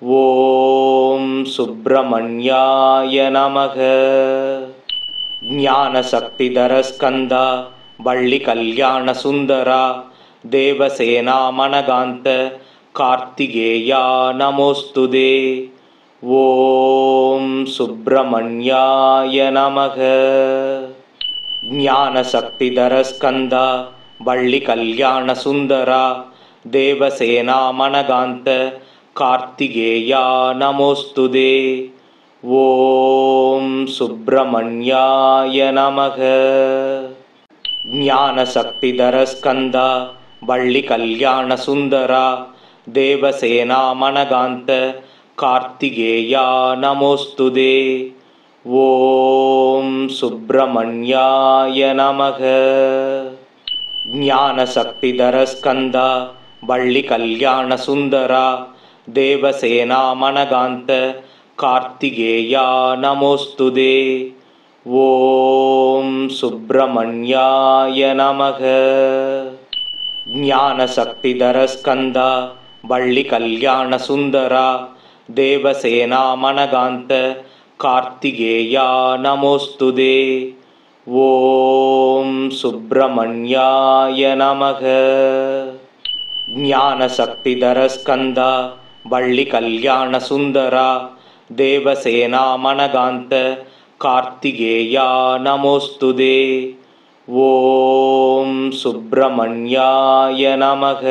Speaker 1: ஓம் சுப்பிரமணியாய நமக. ஞானசக்திதர ஸ்கந்தா வள்ளி கல்யாண சுந்தரா தேவசேனா மனகாந்த கார்த்திகேயா நமோஸ்துதே. ஓம் சுப்பிரமணியாய நமக. ஞானசக்திதர ஸ்கந்தா வள்ளி கல்யாண சுந்தரா தேவசேனா மனகாந்த கார்த்திகேயா நமோஸ்துதே. ஓம் சுப்பிரமணியாய நமக. ஞானசக்திதர ஸ்கந்தா வள்ளி கல்யாண சுந்தரா தேவசேனா மனகாந்த கார்த்திகேயா நமோஸ்துதே. ஓம் சுப்பிரமணியாய நமக. ஞான சக்திதர ஸ்கந்தா வள்ளி கல்யாண சுந்தரா தேவசேனா மனகாந்த கார்த்திகேயா நமோஸ்துதே. ஓம் சுப்பிரமணியாய நமக. ஞான சக்திதர ஸ்கந்தா வள்ளி கல்யாண சுந்தரா தேவசேனா மனகாந்த கார்த்திகேயா நமோஸ்துதே. ஓம் சுப்பிரமணியாய நமக. ஞான சக்திதர ஸ்கந்தா வள்ளி கல்யாண சுந்தரா தேவசேனா மனகாந்த கார்த்திகேயா நமோஸ்துதே. ஓம் சுப்பிரமணியாய நமக.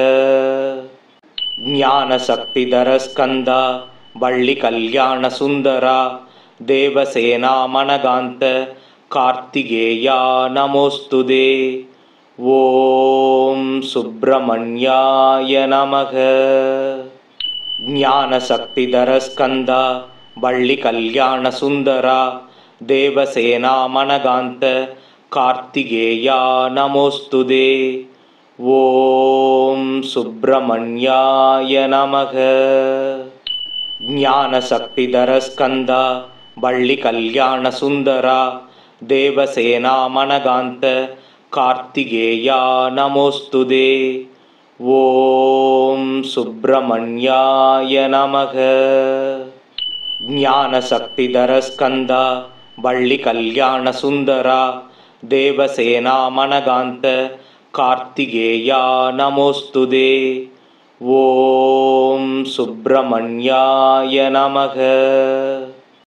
Speaker 1: ஞான சக்திதர ஸ்கந்தா வள்ளி கல்யாண சுந்தரா தேவசேனா மனகாந்த கார்த்திகேயா நமோஸ்துதே. ஓம் சுப்பிரமணியாய நமக. ஞான சக்திதர ஸ்கந்தா வள்ளி கல்யாண சுந்தரா தேவசேனா மனகாந்த கார்த்திகேயா நமோஸ்துதே. ஓம் சுப்பிரமணியாய நமக. ஞான சக்திதர ஸ்கந்தா வள்ளி கல்யாண சுந்தரா தேவசேனா மனகாந்த கார்த்திகேயா நமோஸ்துதே. ஓம் சுப்பிரமணியாய நமக. ஞான சக்திதர ஸ்கந்தா வள்ளி கல்யாண சுந்தரா தேவசேனா மனகாந்த கார்த்திகேயா நமோஸ்துதே. ஓம் சுப்பிரமணியாய நமக.